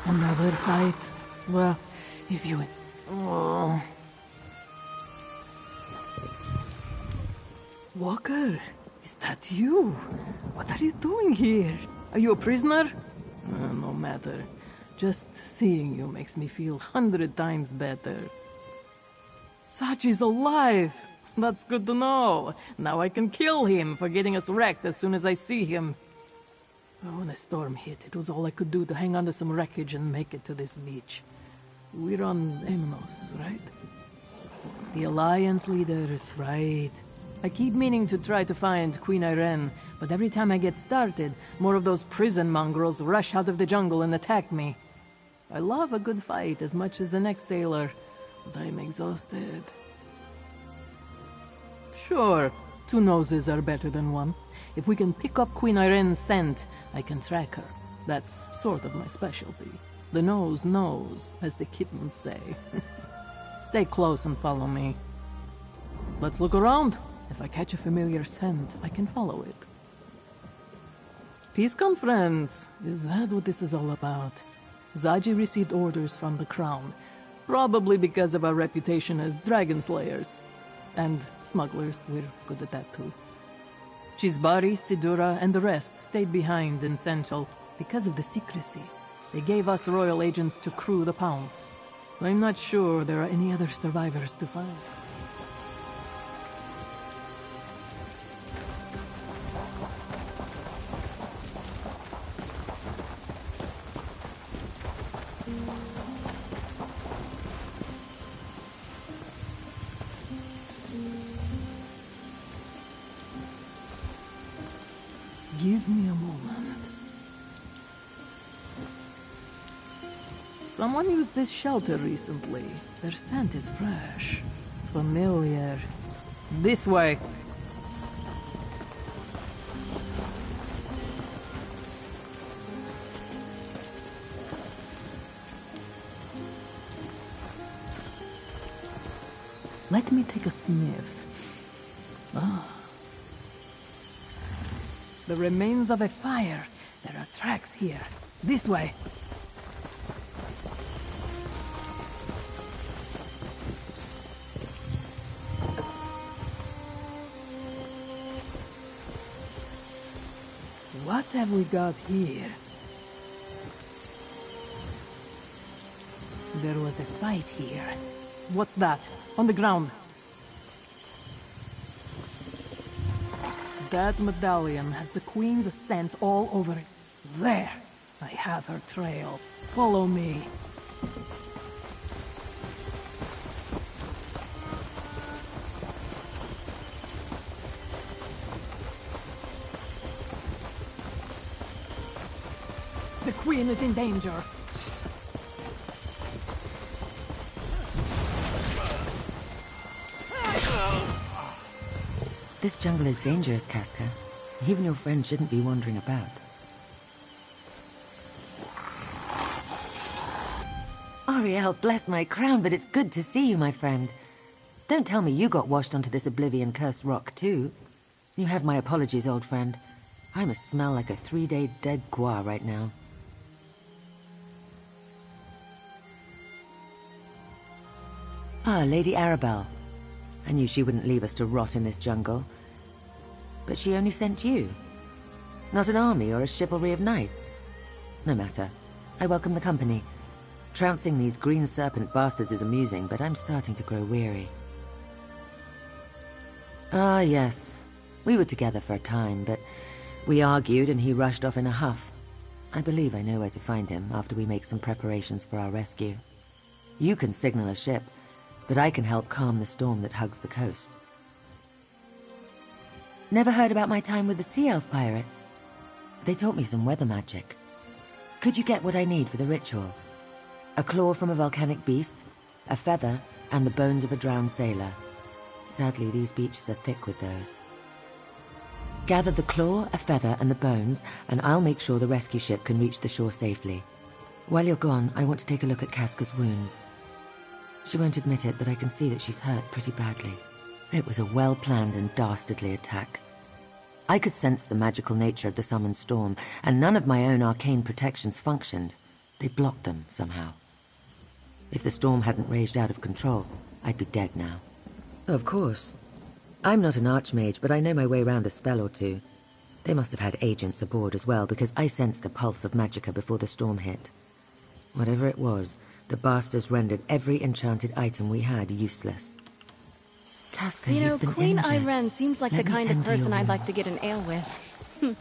Another fight? Well, if you... Oh. Walker, is that you? What are you doing here? Are you a prisoner? No matter. Just seeing you makes me feel 100 times better. Sachi's alive! That's good to know. Now I can kill him for getting us wrecked as soon as I see him. When the storm hit, it was all I could do to hang on to some wreckage and make it to this beach. We're on Emnos, right? The Alliance leaders, right? I keep meaning to try to find Queen Irene, but every time I get started, more of those prison mongrels rush out of the jungle and attack me. I love a good fight as much as the next sailor, but I'm exhausted. Sure, 2 noses are better than 1. If we can pick up Queen Irene's scent, I can track her. That's sort of my specialty. The nose knows, as the kittens say. Stay close and follow me. Let's look around. If I catch a familiar scent, I can follow it. Peace conference. Is that what this is all about? Zaji received orders from the Crown, probably because of our reputation as dragon slayers. And smugglers, we're good at that too. Chisbari, Sidura, and the rest stayed behind in Central because of the secrecy. They gave us royal agents to crew the Pounce. I'm not sure there are any other survivors to find. Give me a moment. Someone used this shelter recently. Their scent is fresh. Familiar. This way. Let me take a sniff. Ah. The remains of a fire. There are tracks here. This way. What have we got here? There was a fight here. What's that? On the ground. That medallion has the Queen's scent all over it. There! I have her trail. Follow me. The Queen is in danger. This jungle is dangerous, Casca. Even your friend shouldn't be wandering about. Ariel, bless my crown, but it's good to see you, my friend. Don't tell me you got washed onto this oblivion-cursed rock, too. You have my apologies, old friend. I must smell like a 3-day dead gua right now. Ah, Lady Arabelle. I knew she wouldn't leave us to rot in this jungle. But she only sent you. Not an army or a chivalry of knights. No matter. I welcome the company. Trouncing these green serpent bastards is amusing, but I'm starting to grow weary. Ah, yes. We were together for a time, but we argued and he rushed off in a huff. I believe I know where to find him after we make some preparations for our rescue. You can signal a ship, but I can help calm the storm that hugs the coast. Never heard about my time with the Sea Elf pirates? They taught me some weather magic. Could you get what I need for the ritual? A claw from a volcanic beast, a feather, and the bones of a drowned sailor. Sadly, these beaches are thick with those. Gather the claw, a feather, and the bones, and I'll make sure the rescue ship can reach the shore safely. While you're gone, I want to take a look at Casca's wounds. She won't admit it, but I can see that she's hurt pretty badly. It was a well-planned and dastardly attack. I could sense the magical nature of the summoned storm, and none of my own arcane protections functioned. They blocked them somehow. If the storm hadn't raged out of control, I'd be dead now. Of course. I'm not an archmage, but I know my way around a spell or two. They must have had agents aboard as well, because I sensed a pulse of magicka before the storm hit. Whatever it was, the bastards rendered every enchanted item we had useless. Casca, You know, you've been Queen injured. Irene seems like Let the me kind of tend to your person I'd like wounds. to get an ale with.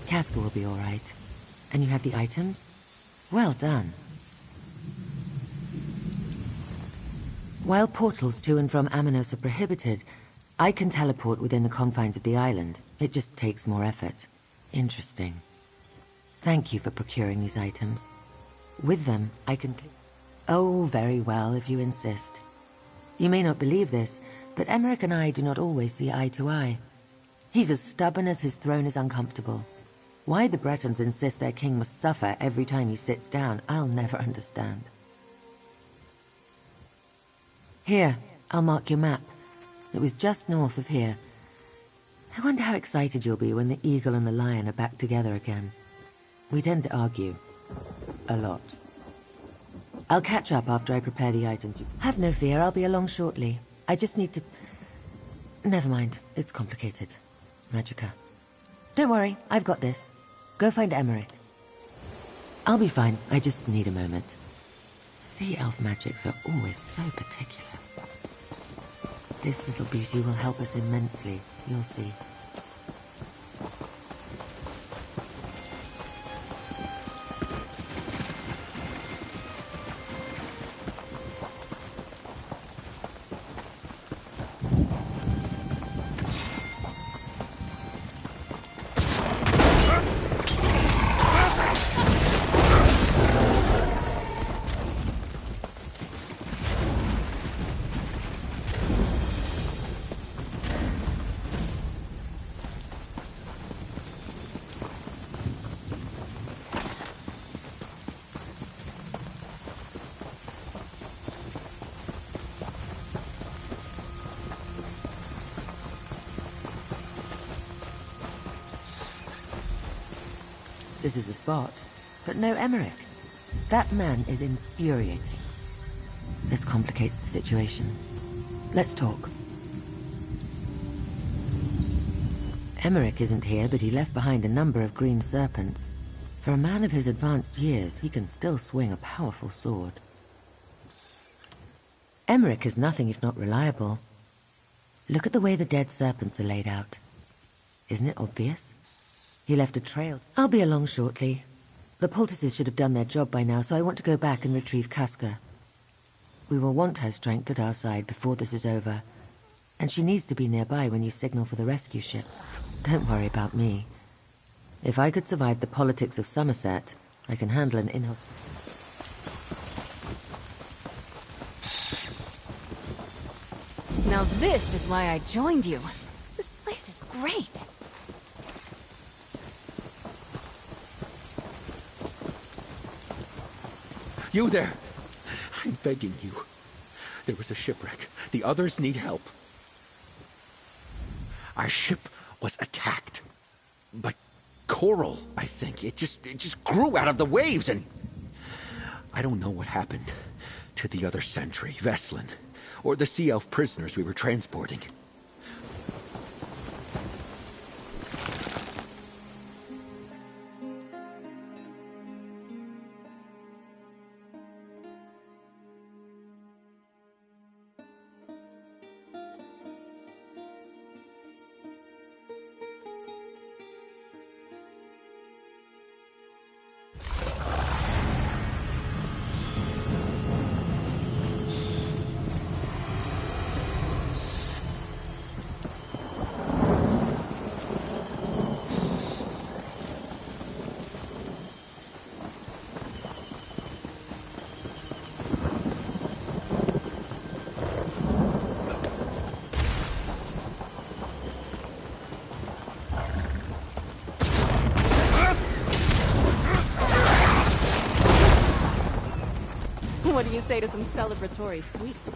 Casca will be all right. And you have the items? Well done. While portals to and from Amanos are prohibited, I can teleport within the confines of the island. It just takes more effort. Interesting. Thank you for procuring these items. With them, I can... Oh, very well, if you insist. You may not believe this, but Emmerich and I do not always see eye to eye. He's as stubborn as his throne is uncomfortable. Why the Bretons insist their king must suffer every time he sits down, I'll never understand. Here, I'll mark your map. It was just north of here. I wonder how excited you'll be when the eagle and the lion are back together again. We tend to argue. A lot. I'll catch up after I prepare the items. Have no fear, I'll be along shortly. I just need to... Never mind, it's complicated. Magica. Don't worry, I've got this. Go find Emmerich. I'll be fine, I just need a moment. Sea elf magics are always so particular. This little beauty will help us immensely, you'll see. This is the spot, but no Emmerich. That man is infuriating. This complicates the situation. Let's talk. Emmerich isn't here, but he left behind a number of green serpents. For a man of his advanced years, he can still swing a powerful sword. Emmerich is nothing if not reliable. Look at the way the dead serpents are laid out. Isn't it obvious? He left a trail. I'll be along shortly. The poultices should have done their job by now, so I want to go back and retrieve Casca. We will want her strength at our side before this is over. And she needs to be nearby when you signal for the rescue ship. Don't worry about me. If I could survive the politics of Somerset, I can handle an in-house... Now this is why I joined you. This place is great. You there! I'm begging you. There was a shipwreck. The others need help. Our ship was attacked by coral, I think. It just grew out of the waves, and I don't know what happened to the other sentry, Veslin, or the sea elf prisoners we were transporting. What do you say to some celebratory sweets?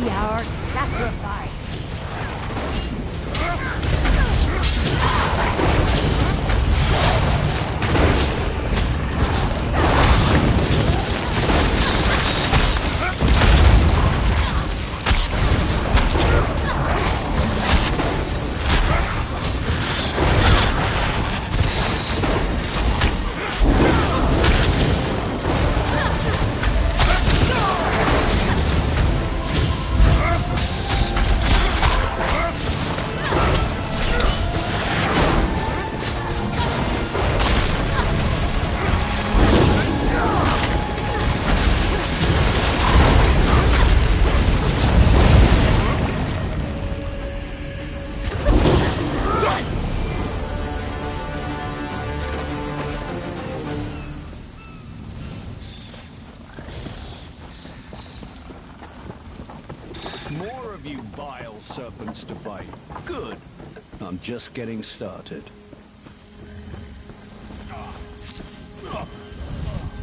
be our sacrifice. More of you vile serpents to fight. Good. I'm just getting started.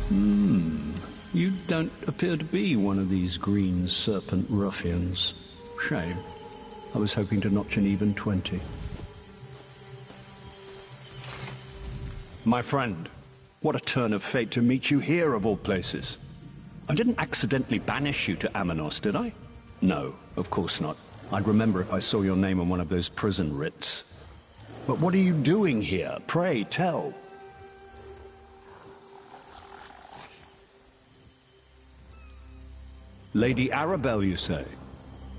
You don't appear to be one of these green serpent ruffians. Shame. I was hoping to notch an even 20. My friend, what a turn of fate to meet you here of all places. I didn't accidentally banish you to Amanos, did I? No, of course not. I'd remember if I saw your name on one of those prison writs. But what are you doing here? Pray, tell. Lady Arabelle, you say?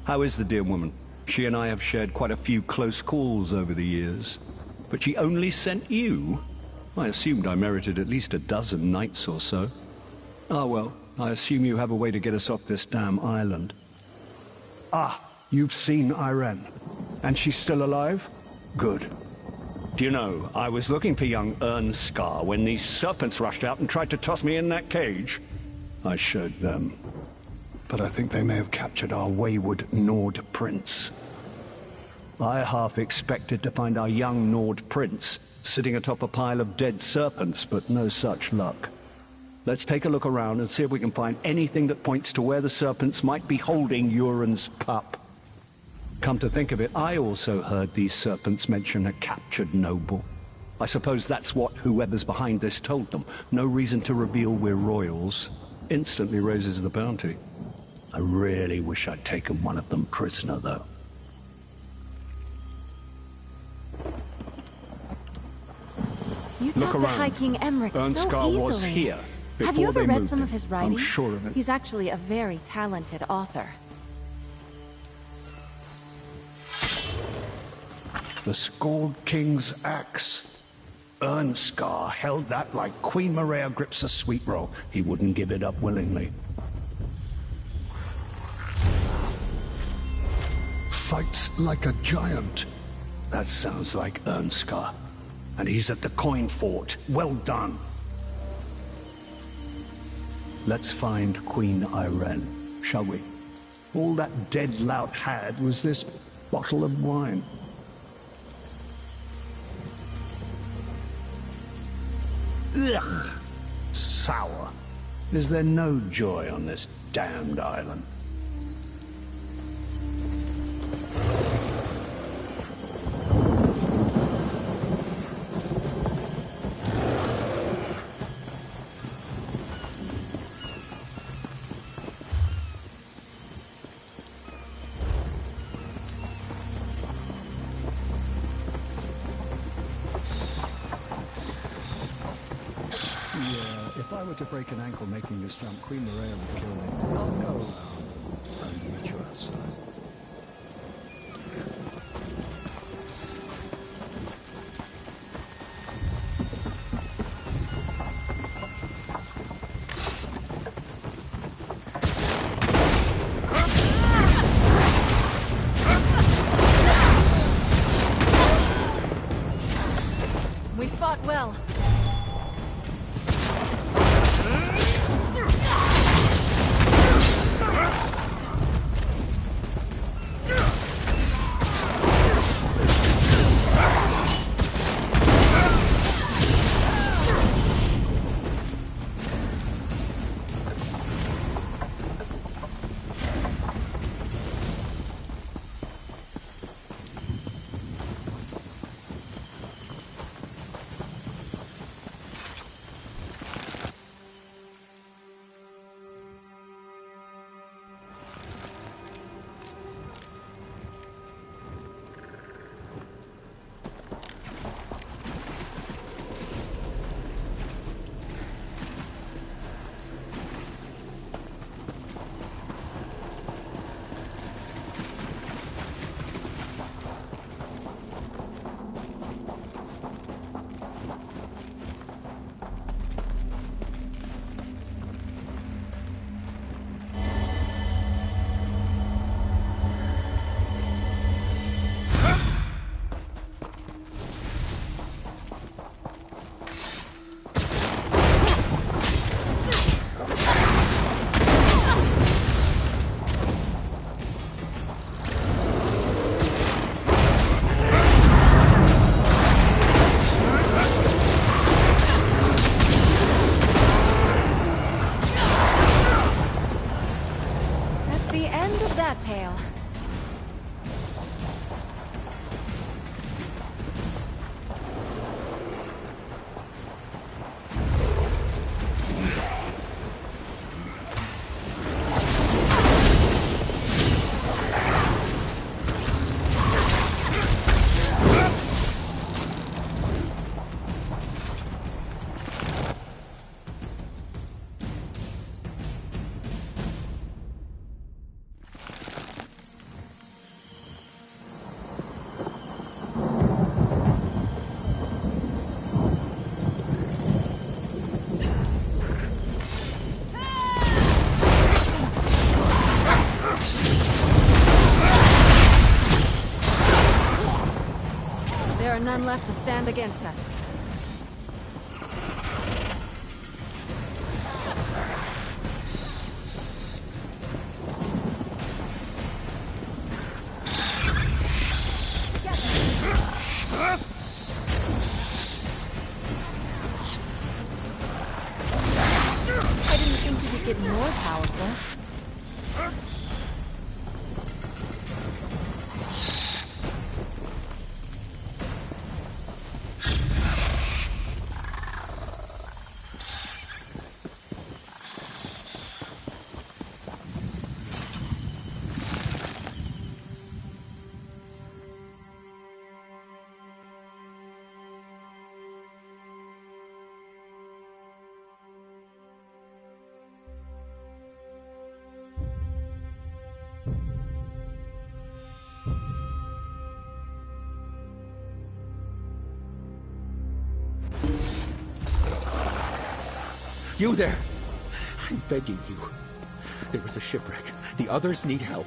How is the dear woman? She and I have shared quite a few close calls over the years. But she only sent you? I assumed I merited at least a dozen knights or so. Ah, well, I assume you have a way to get us off this damn island. Ah, you've seen Irene. And she's still alive? Good. Do you know, I was looking for young Ernskar when these serpents rushed out and tried to toss me in that cage. I showed them. But I think they may have captured our wayward Nord prince. I half expected to find our young Nord prince sitting atop a pile of dead serpents, but no such luck. Let's take a look around and see if we can find anything that points to where the serpents might be holding Euron's pup. Come to think of it, I also heard these serpents mention a captured noble. I suppose that's what whoever's behind this told them. No reason to reveal we're royals. Instantly raises the bounty. I really wish I'd taken one of them prisoner, though. You Look taught the around. High King Emmerich so Ernskar easily. was here. Have you before ever they read moved some him. of his writing? I'm sure of it. He's actually a very talented author. The Scald King's axe. Ernskar held that like Queen Maria grips a sweet roll. He wouldn't give it up willingly. Fights like a giant. That sounds like Ernskar. And he's at the coin fort. Well done. Let's find Queen Irene, shall we? All that dead lout had was this bottle of wine. Ugh! Sour. Is there no joy on this damned island? If I were to break an ankle making this jump, Queen Maria would kill me. I'll go around. I'll meet you outside. We fought well. the end of that tale. There are none left to stand against us. I didn't think you could get more powerful. You there! I'm begging you. There was a shipwreck. The others need help.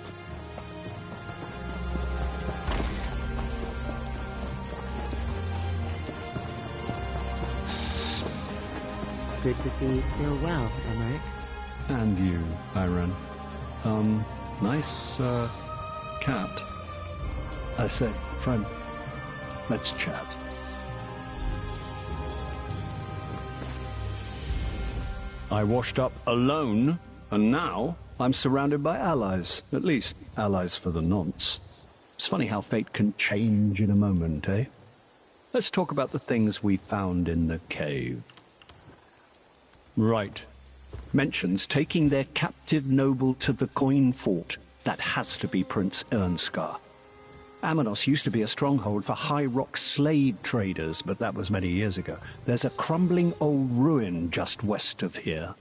Good to see you still well, Emmerich. And you, Iran. Nice, cat. I say, friend, let's chat. I washed up alone, and now I'm surrounded by allies. At least, allies for the nonce. It's funny how fate can change in a moment, eh? Let's talk about the things we found in the cave. Right. Mentions taking their captive noble to the coin fort. That has to be Prince Ernskar. Amenos used to be a stronghold for high rock slave traders, but that was many years ago. There's a crumbling old ruin just west of here.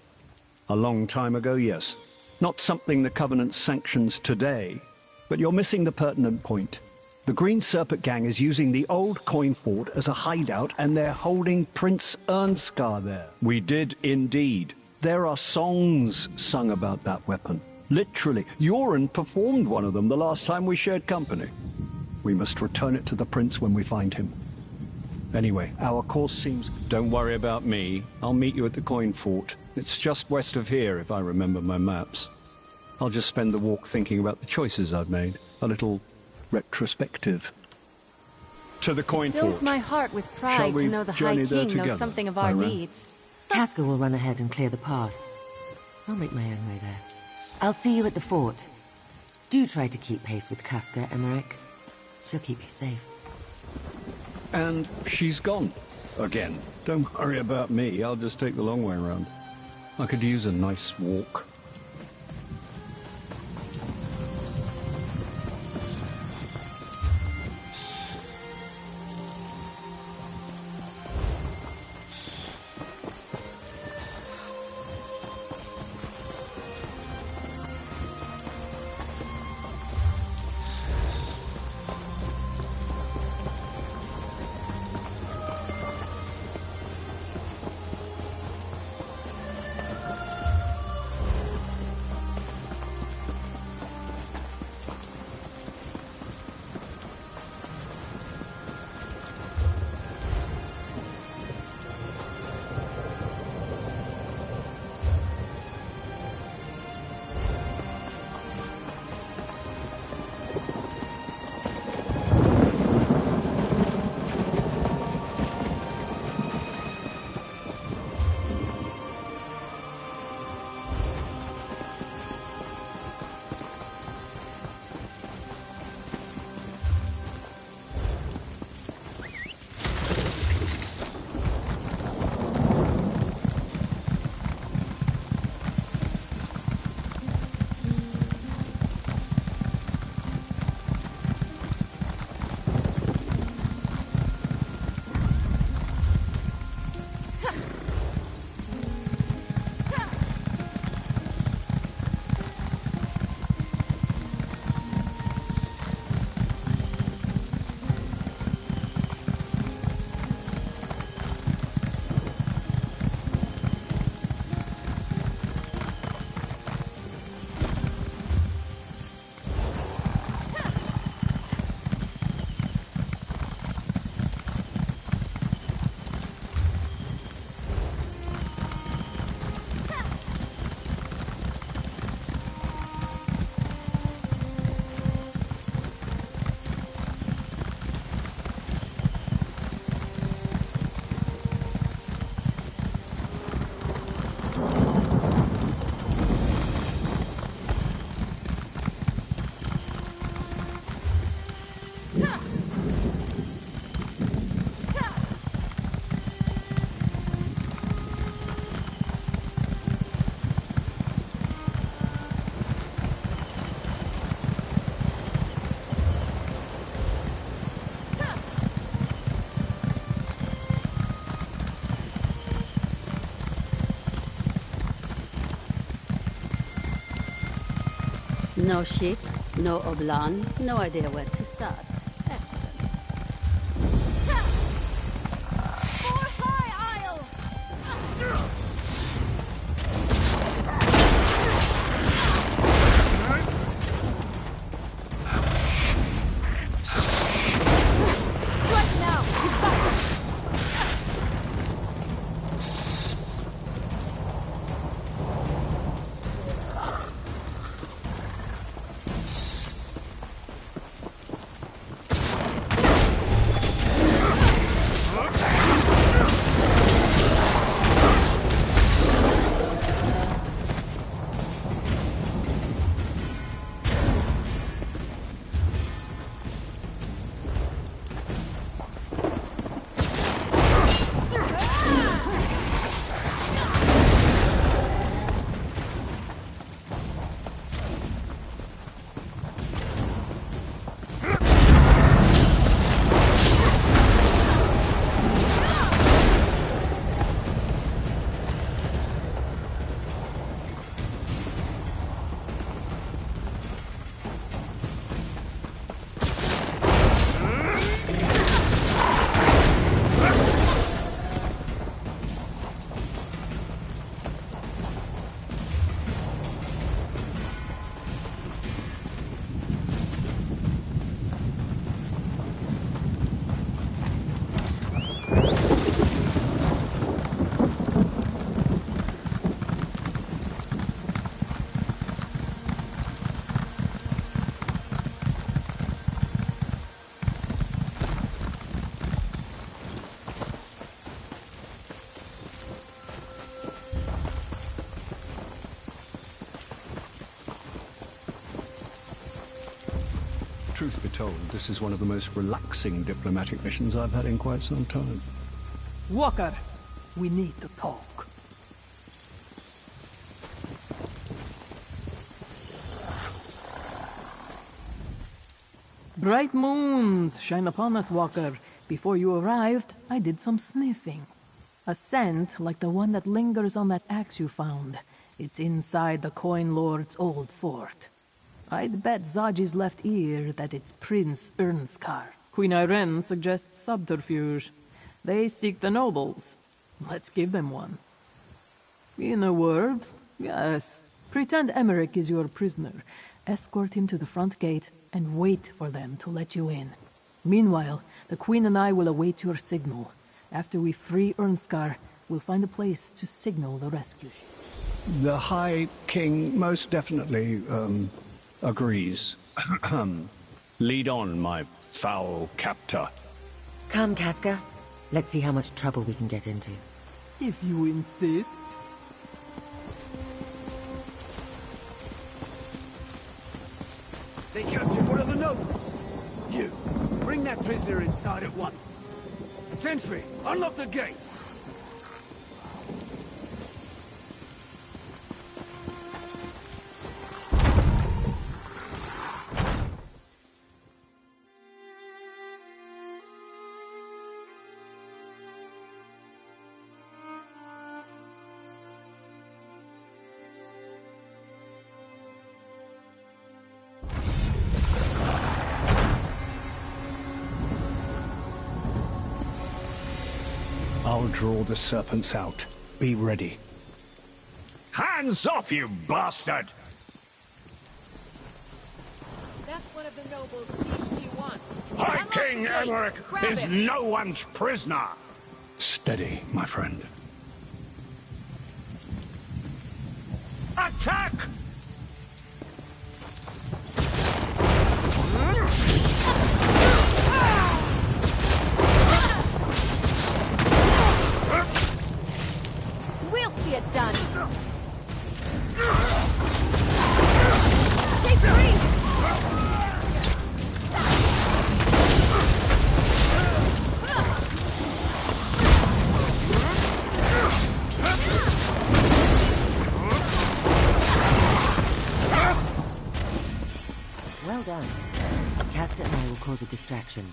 A long time ago, yes. Not something the Covenant sanctions today, but you're missing the pertinent point. The Green Serpent gang is using the old coin fort as a hideout, and they're holding Prince Ernskar there. We did indeed. There are songs sung about that weapon. Literally, Yoren performed one of them the last time we shared company. We must return it to the prince when we find him. Anyway, our course seems... Don't worry about me. I'll meet you at the coin fort. It's just west of here, if I remember my maps. I'll just spend the walk thinking about the choices I've made. A little retrospective. To the coin fort. Fills my heart with pride to know the High King knows something of our deeds. Casca will run ahead and clear the path. I'll make my own way there. I'll see you at the fort. Do try to keep pace with Casca, Emmerich. She'll keep you safe. And she's gone. Again. Don't worry about me. I'll just take the long way around. I could use a nice walk. No sheep, no Oblan, no idea where to start. Truth be told, this is one of the most relaxing diplomatic missions I've had in quite some time. Walker, we need to talk. Bright moons shine upon us, Walker. Before you arrived, I did some sniffing. A scent like the one that lingers on that axe you found. It's inside the Coin Lord's old fort. I'd bet Zaji's left ear that it's Prince Ernskar. Queen Irene suggests subterfuge. They seek the nobles. Let's give them one. In a word, yes. Pretend Emmerich is your prisoner. Escort him to the front gate and wait for them to let you in. Meanwhile, the Queen and I will await your signal. After we free Ernskar, we'll find a place to signal the rescue ship. The High King most definitely, agrees. Lead on, my foul captor. Come, Casca. Let's see how much trouble we can get into. If you insist. They captured one of the nobles. You, bring that prisoner inside at once. Sentry, unlock the gate. I'll draw the serpents out. Be ready. Hands off, you bastard! That's one of the nobles Tishti wants. High King Emmerich is no one's prisoner! Steady, my friend. Attack! We'll see it done. Stay free! Well done. Casca and I will cause a distraction.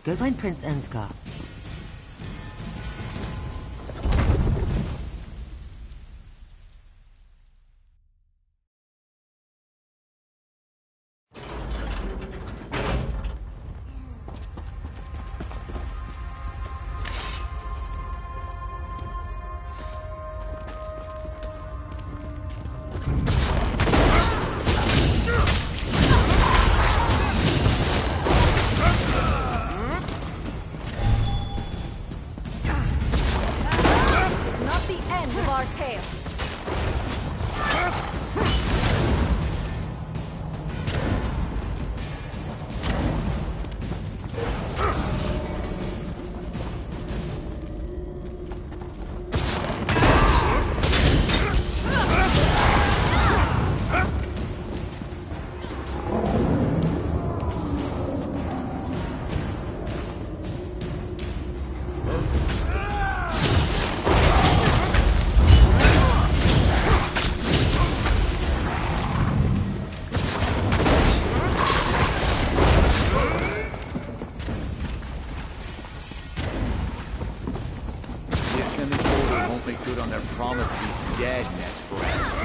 Go find Prince Ernskar. Promise he's dead next round.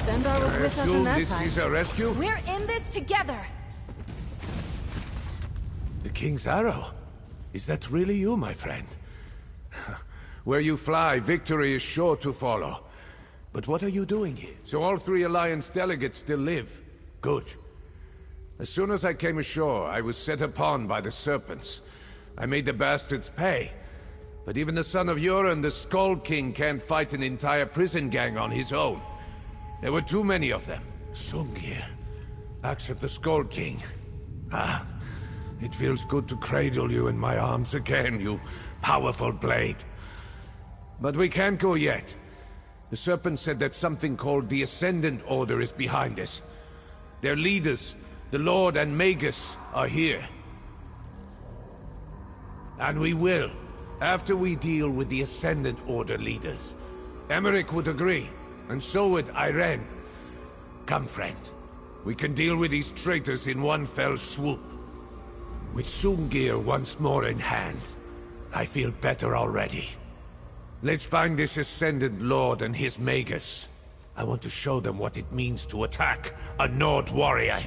Sendar was with us in that this time. is a rescue? We're in this together! The King's Arrow? Is that really you, my friend? Where you fly, victory is sure to follow. But what are you doing here? So all 3 Alliance delegates still live? Good. As soon as I came ashore, I was set upon by the Serpents. I made the bastards pay. But even the son of Yuren, the Skull King, can't fight an entire prison gang on his own. There were too many of them. Sungir, axe of the Skull King. Ah, it feels good to cradle you in my arms again, you powerful blade. But we can't go yet. The Serpent said that something called the Ascendant Order is behind us. Their leaders, the Lord and Magus, are here. And we will, after we deal with the Ascendant Order leaders. Emmerich would agree, and so would Irene. Come, friend. We can deal with these traitors in one fell swoop. With Sungir once more in hand, I feel better already. Let's find this Ascendant Lord and his Magus. I want to show them what it means to attack a Nord warrior.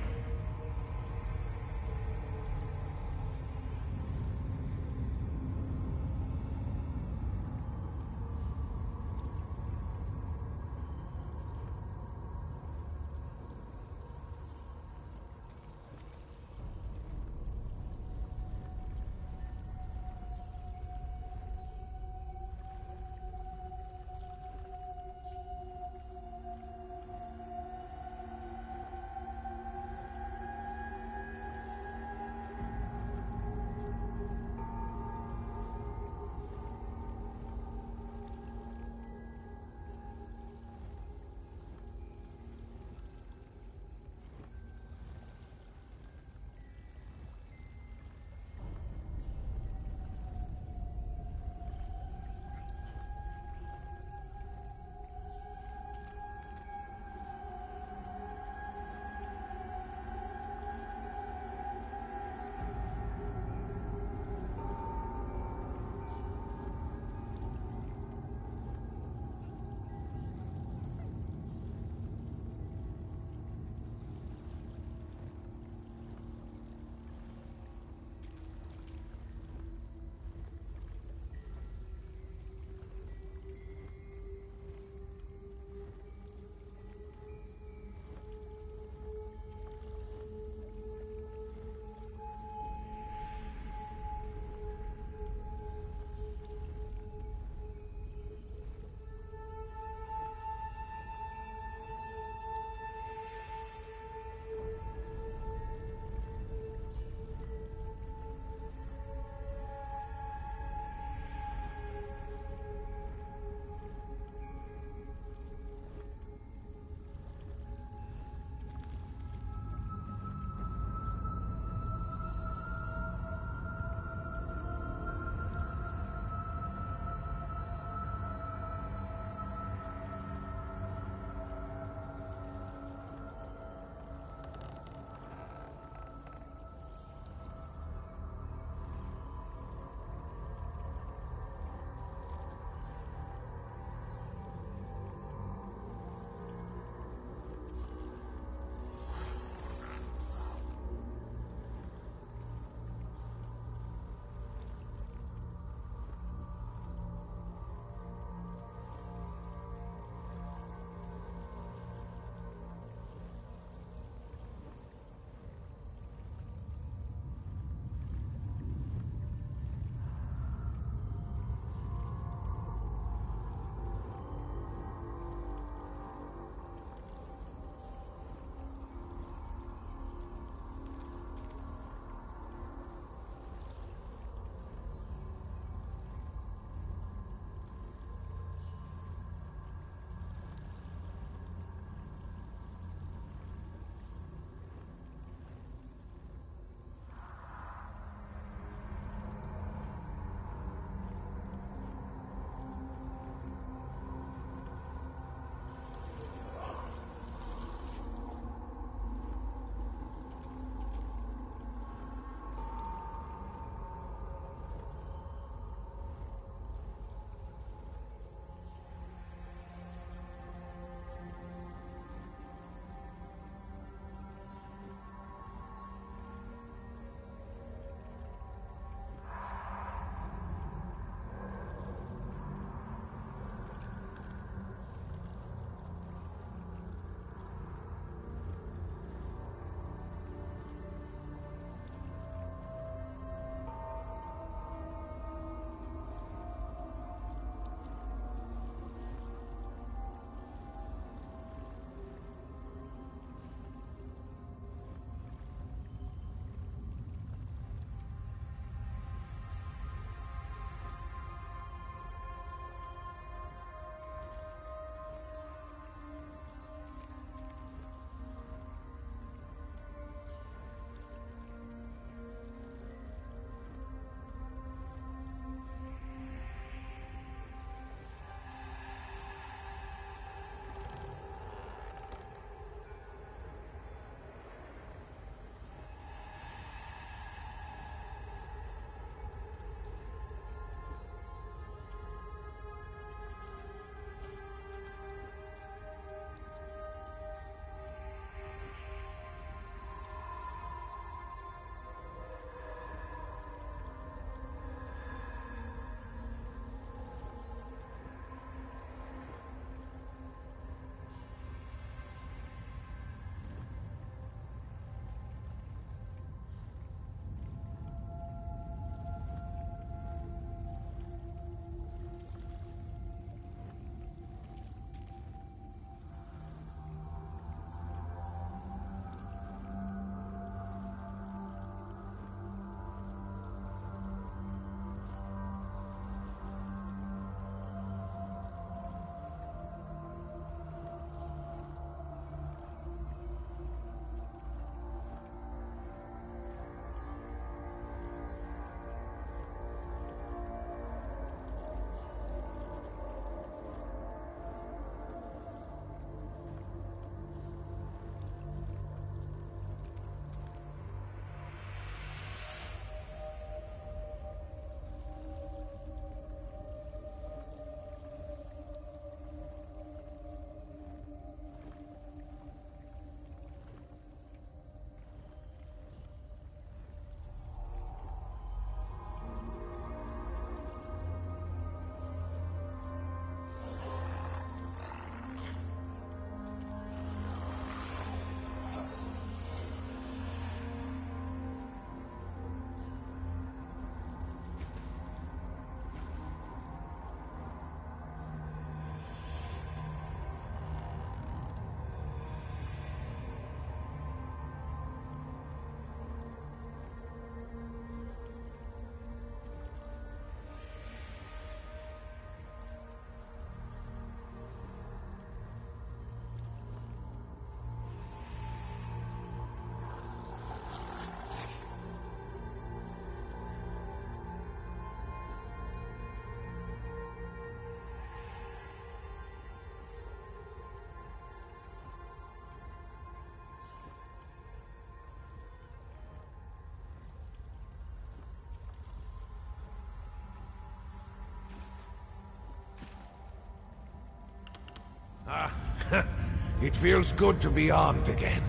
It feels good to be armed again.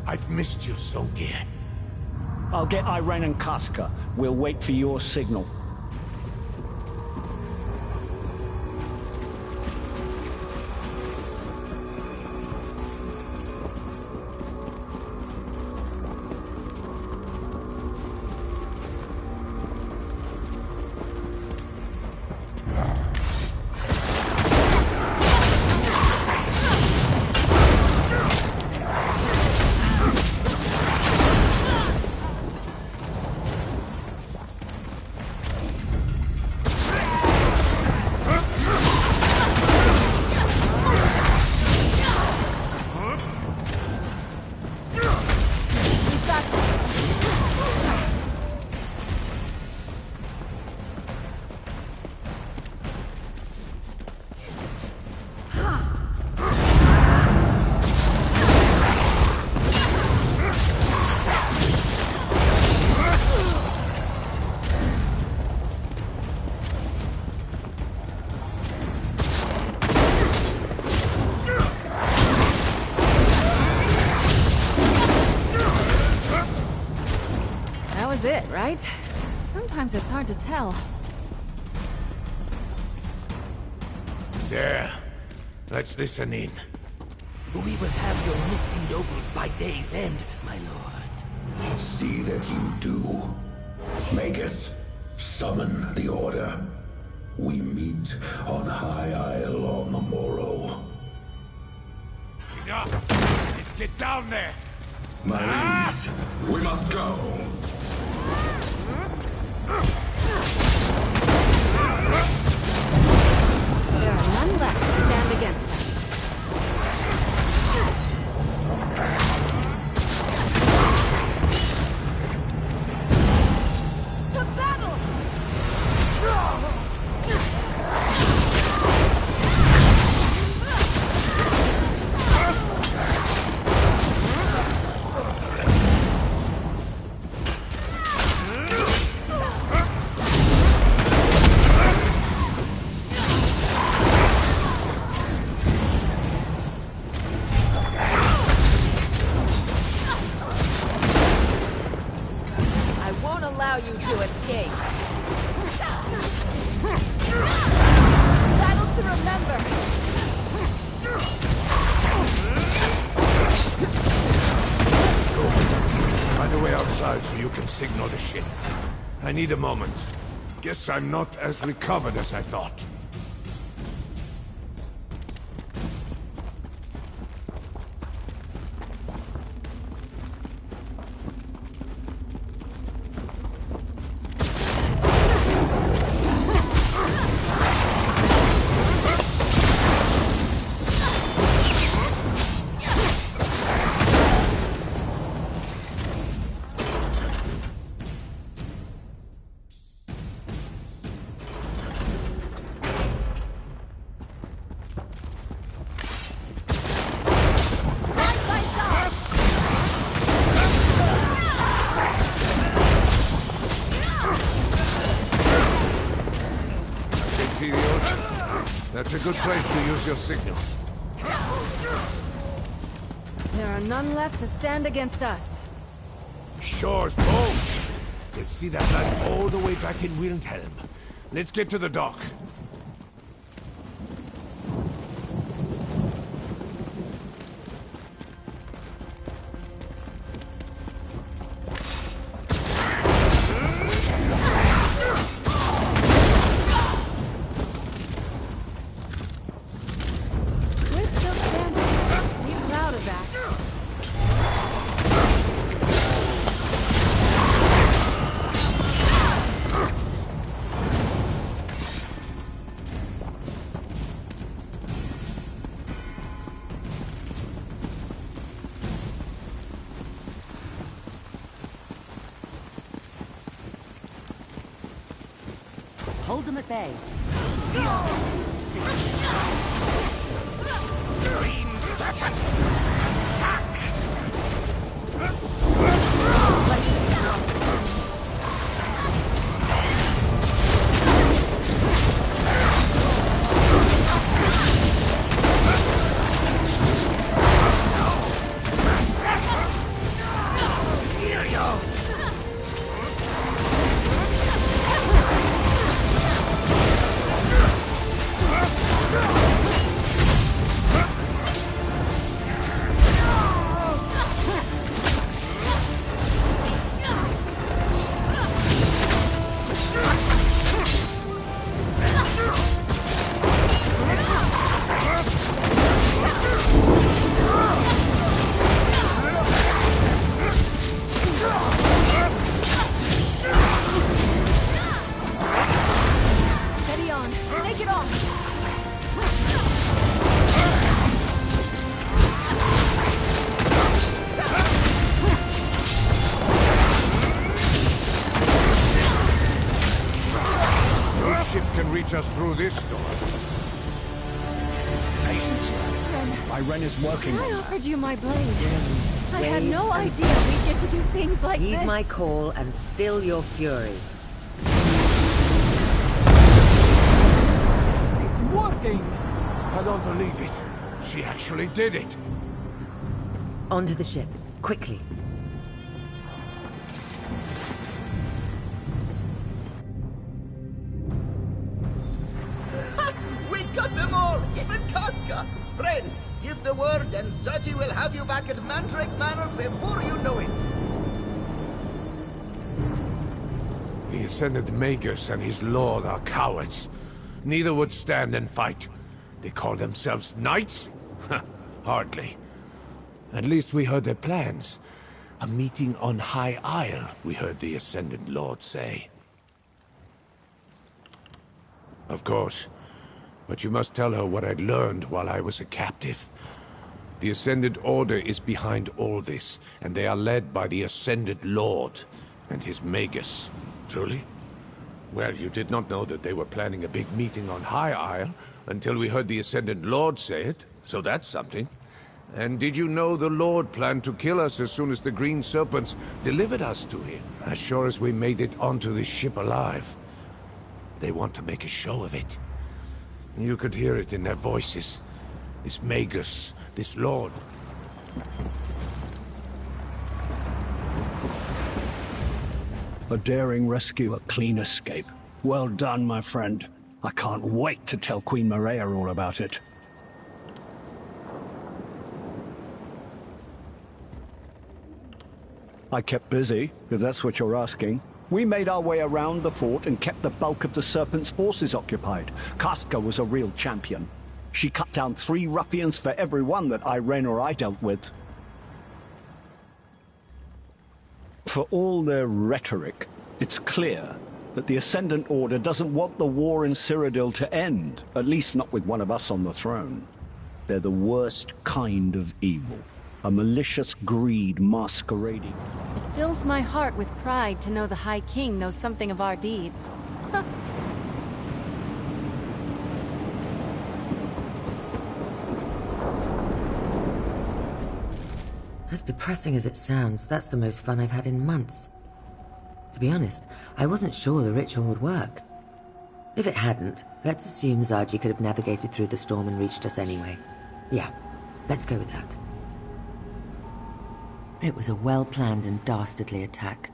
I've missed you, Songi. I'll get Irene and Casca. We'll wait for your signal. It, right? Sometimes it's hard to tell. There. Let's listen in. We will have your missing nobles by day's end, my lord. See that you do. Magus, summon the Order. We meet on High Isle on the morrow. Enough! Let's get down there! My liege, we must go. There are none left to stand against us. To battle! You to escape. Battle to remember. Find a way outside so you can signal the ship. I need a moment. Guess I'm not as recovered as I thought. That's a good place to use your signal. There are none left to stand against us. Shore's boat. Let's see that light all the way back in Wildhelm. Let's get to the dock. Hold them at bay. Green Serpent! Attack! launch us through this door. Patience, Irene is working I on that. offered you my blade. I had no idea we'd get to do things like Heed this. my call and still your fury. It's working! I don't believe it. She actually did it. Onto the ship, quickly. We got them all, even Casca! Friend, give the word and Zaji will have you back at Mandrake Manor before you know it. The Ascended Magus and his lord are cowards. Neither would stand and fight. They call themselves knights? Hardly. At least we heard their plans. A meeting on High Isle, we heard the Ascended Lord say. Of course. But you must tell her what I'd learned while I was a captive. The Ascended Order is behind all this, and they are led by the Ascended Lord and his Magus. Truly? Well, you did not know that they were planning a big meeting on High Isle until we heard the Ascended Lord say it, so that's something. And did you know the Lord planned to kill us as soon as the Green Serpents delivered us to him? As sure as we made it onto this ship alive. They want to make a show of it. You could hear it in their voices. This Magus, this Lord. A daring rescue, a clean escape. Well done, my friend. I can't wait to tell Queen Maria all about it. I kept busy, if that's what you're asking. We made our way around the fort and kept the bulk of the Serpent's forces occupied. Casca was a real champion. She cut down 3 ruffians for every one that Irene or I dealt with. For all their rhetoric, it's clear that the Ascendant Order doesn't want the war in Cyrodiil to end, at least not with one of us on the throne. They're the worst kind of evil. A malicious greed masquerading. It fills my heart with pride to know the High King knows something of our deeds. As depressing as it sounds, that's the most fun I've had in months. To be honest, I wasn't sure the ritual would work. If it hadn't, let's assume Zaji could have navigated through the storm and reached us anyway. Yeah, let's go with that. It was a well-planned and dastardly attack.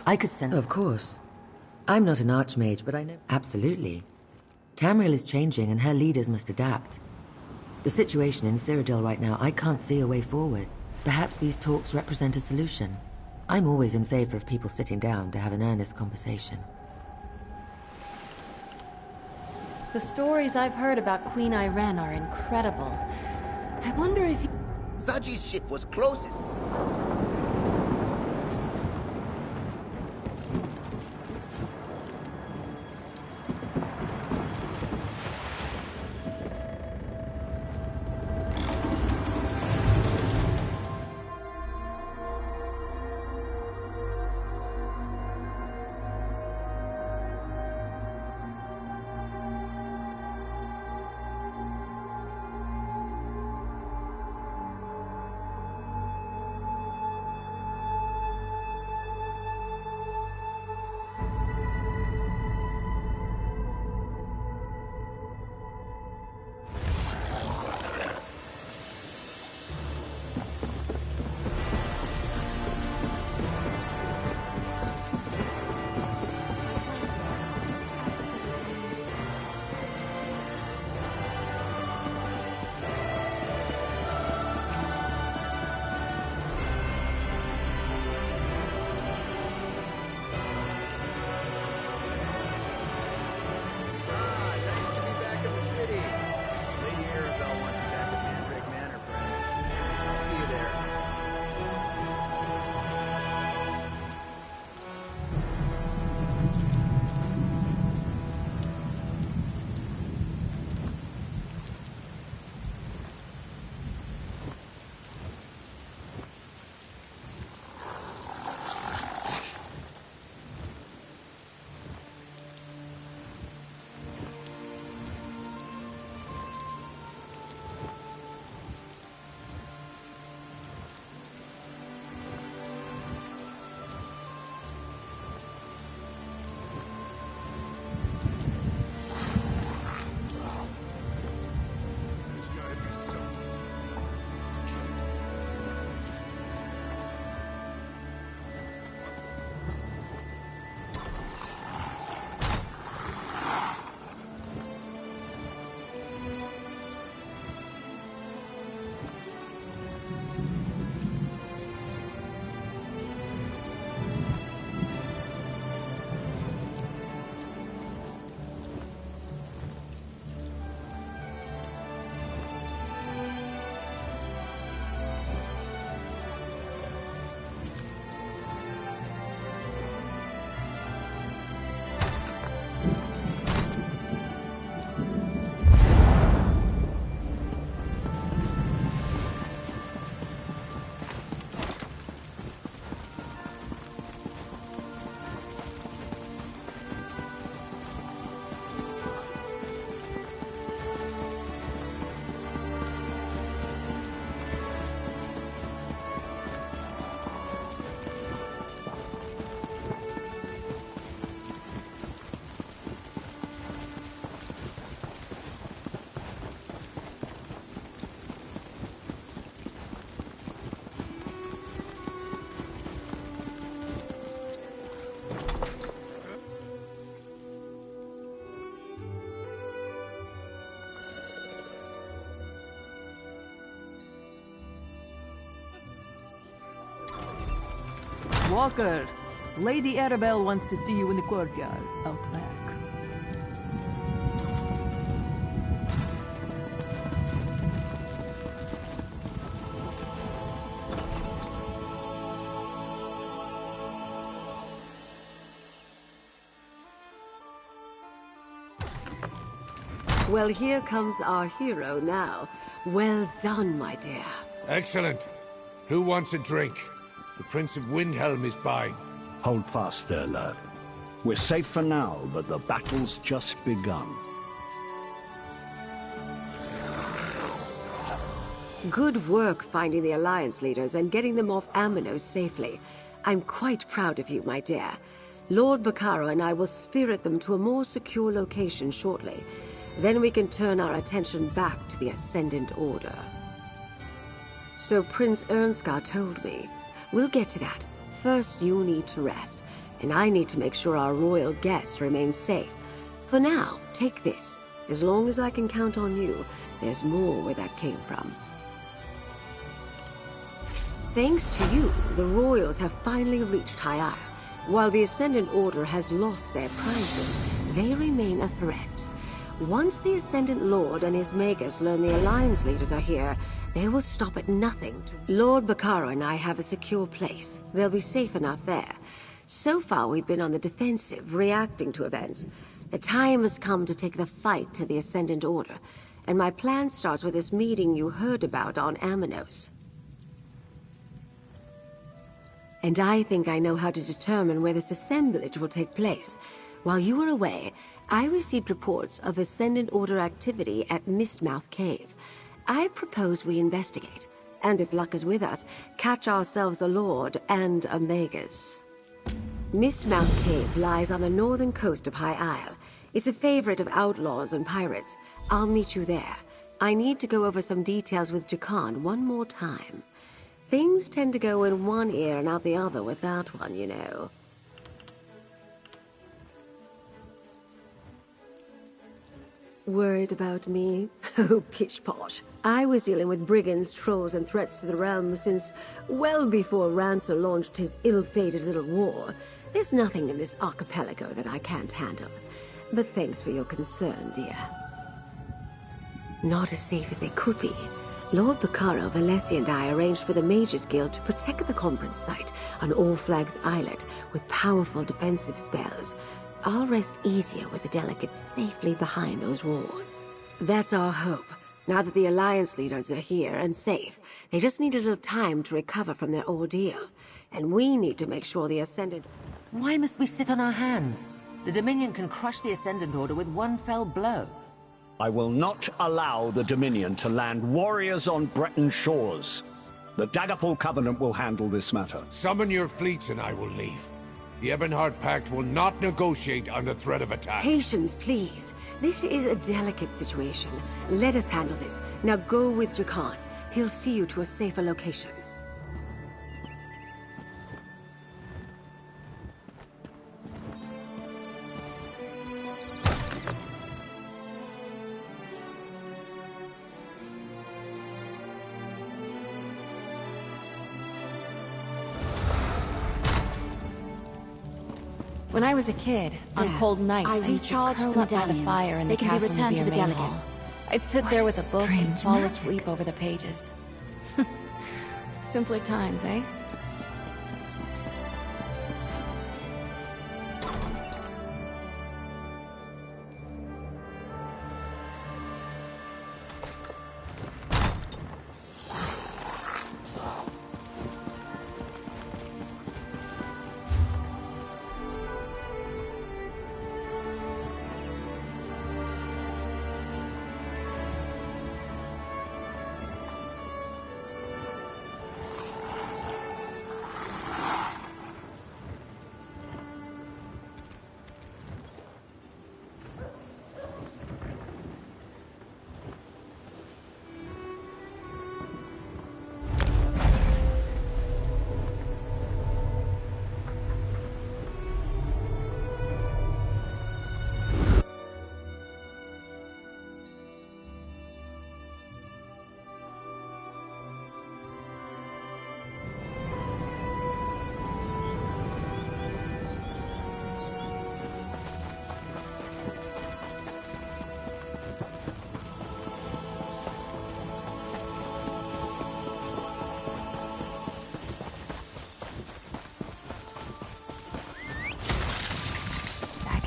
I could sense... Of course. I'm not an archmage, but I know... Absolutely. Tamriel is changing and her leaders must adapt. The situation in Cyrodiil right now, I can't see a way forward. Perhaps these talks represent a solution. I'm always in favor of people sitting down to have an earnest conversation. The stories I've heard about Queen Irene are incredible. I wonder if... Zaji's ship was closest. Walker, Lady Arabelle wants to see you in the courtyard, out back. Well, here comes our hero now. Well done, my dear. Excellent. Who wants a drink? The Prince of Windhelm is buying. Hold fast there, lad. We're safe for now, but the battle's just begun. Good work finding the Alliance leaders and getting them off Amanos safely. I'm quite proud of you, my dear. Lord Bacaro and I will spirit them to a more secure location shortly. Then we can turn our attention back to the Ascendant Order. So Prince Ernskar told me. We'll get to that. First, you need to rest, and I need to make sure our royal guests remain safe. For now, take this. As long as I can count on you, there's more where that came from. Thanks to you, the royals have finally reached High Isle. While the Ascendant Order has lost their prizes, they remain a threat. Once the Ascendant Lord and his Magus learn the Alliance leaders are here, they will stop at nothing. Lord Bacaro and I have a secure place. They'll be safe enough there. So far, we've been on the defensive, reacting to events. The time has come to take the fight to the Ascendant Order, and my plan starts with this meeting you heard about on Amanos. And I think I know how to determine where this assemblage will take place. While you were away, I received reports of Ascendant Order activity at Mistmouth Cave. I propose we investigate, and if luck is with us, catch ourselves a Lord and a Magus. Mistmouth Cave lies on the northern coast of High Isle. It's a favorite of outlaws and pirates. I'll meet you there. I need to go over some details with Jakan one more time. Things tend to go in one ear and out the other with that one, you know. Worried about me? Oh, pish-posh. I was dealing with brigands, trolls, and threats to the realm since well before Rancer launched his ill-fated little war. There's nothing in this archipelago that I can't handle. But thanks for your concern, dear. Not as safe as they could be. Lord Bacaro, Valesi, and I arranged for the Mages Guild to protect the conference site on All Flags Islet with powerful defensive spells. I'll rest easier with the delegates safely behind those wards. That's our hope. Now that the Alliance leaders are here and safe, they just need a little time to recover from their ordeal. And we need to make sure the Ascendant... Why must we sit on our hands? The Dominion can crush the Ascendant Order with one fell blow. I will not allow the Dominion to land warriors on Breton shores. The Daggerfall Covenant will handle this matter. Summon your fleets and I will leave. The Ebonheart Pact will not negotiate under threat of attack. Patience, please. This is a delicate situation. Let us handle this. Now go with Jakan. He'll see you to a safer location. When I was a kid, on cold nights, I used to curl up by the fire in the castle near the main hall. I'd sit there with a book and fall asleep over the pages. Simpler times, eh?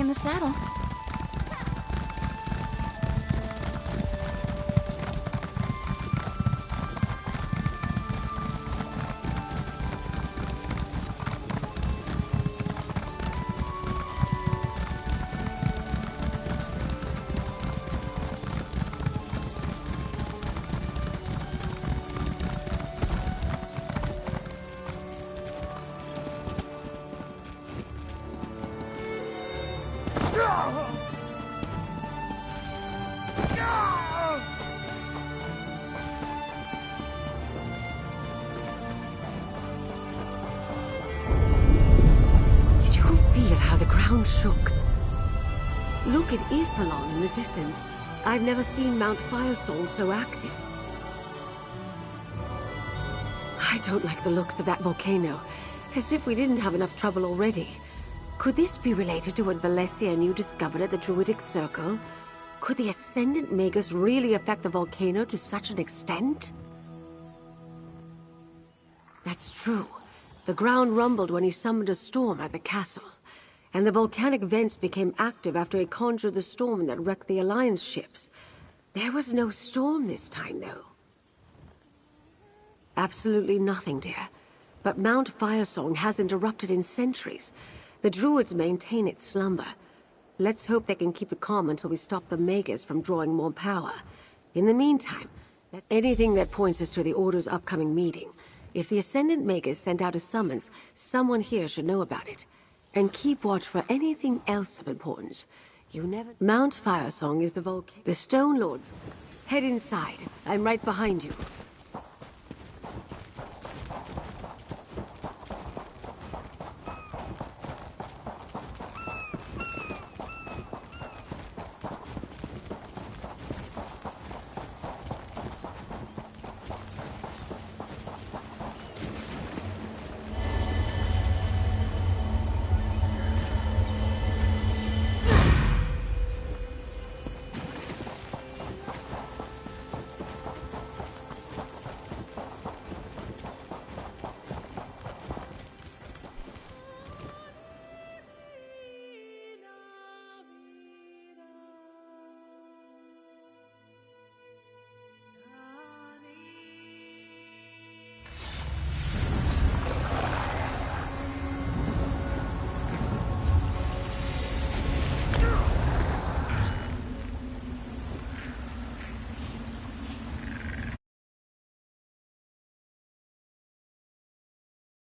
in the saddle. Shook. Look at Ifalon in the distance. I've never seen Mount Firesong so active. I don't like the looks of that volcano. As if we didn't have enough trouble already. Could this be related to what Valencia and you discovered at the Druidic Circle? Could the Ascendant Magus really affect the volcano to such an extent? That's true. The ground rumbled when he summoned a storm at the castle. And the volcanic vents became active after he conjured the storm that wrecked the Alliance ships. There was no storm this time, though. Absolutely nothing, dear. But Mount Firesong hasn't erupted in centuries. The Druids maintain its slumber. Let's hope they can keep it calm until we stop the Magus from drawing more power. In the meantime, anything that points us to the Order's upcoming meeting. If the Ascendant Magus sent out a summons, someone here should know about it. And keep watch for anything else of importance. You never... Mount Firesong is the volcano. The Stone Lord. Head inside. I'm right behind you.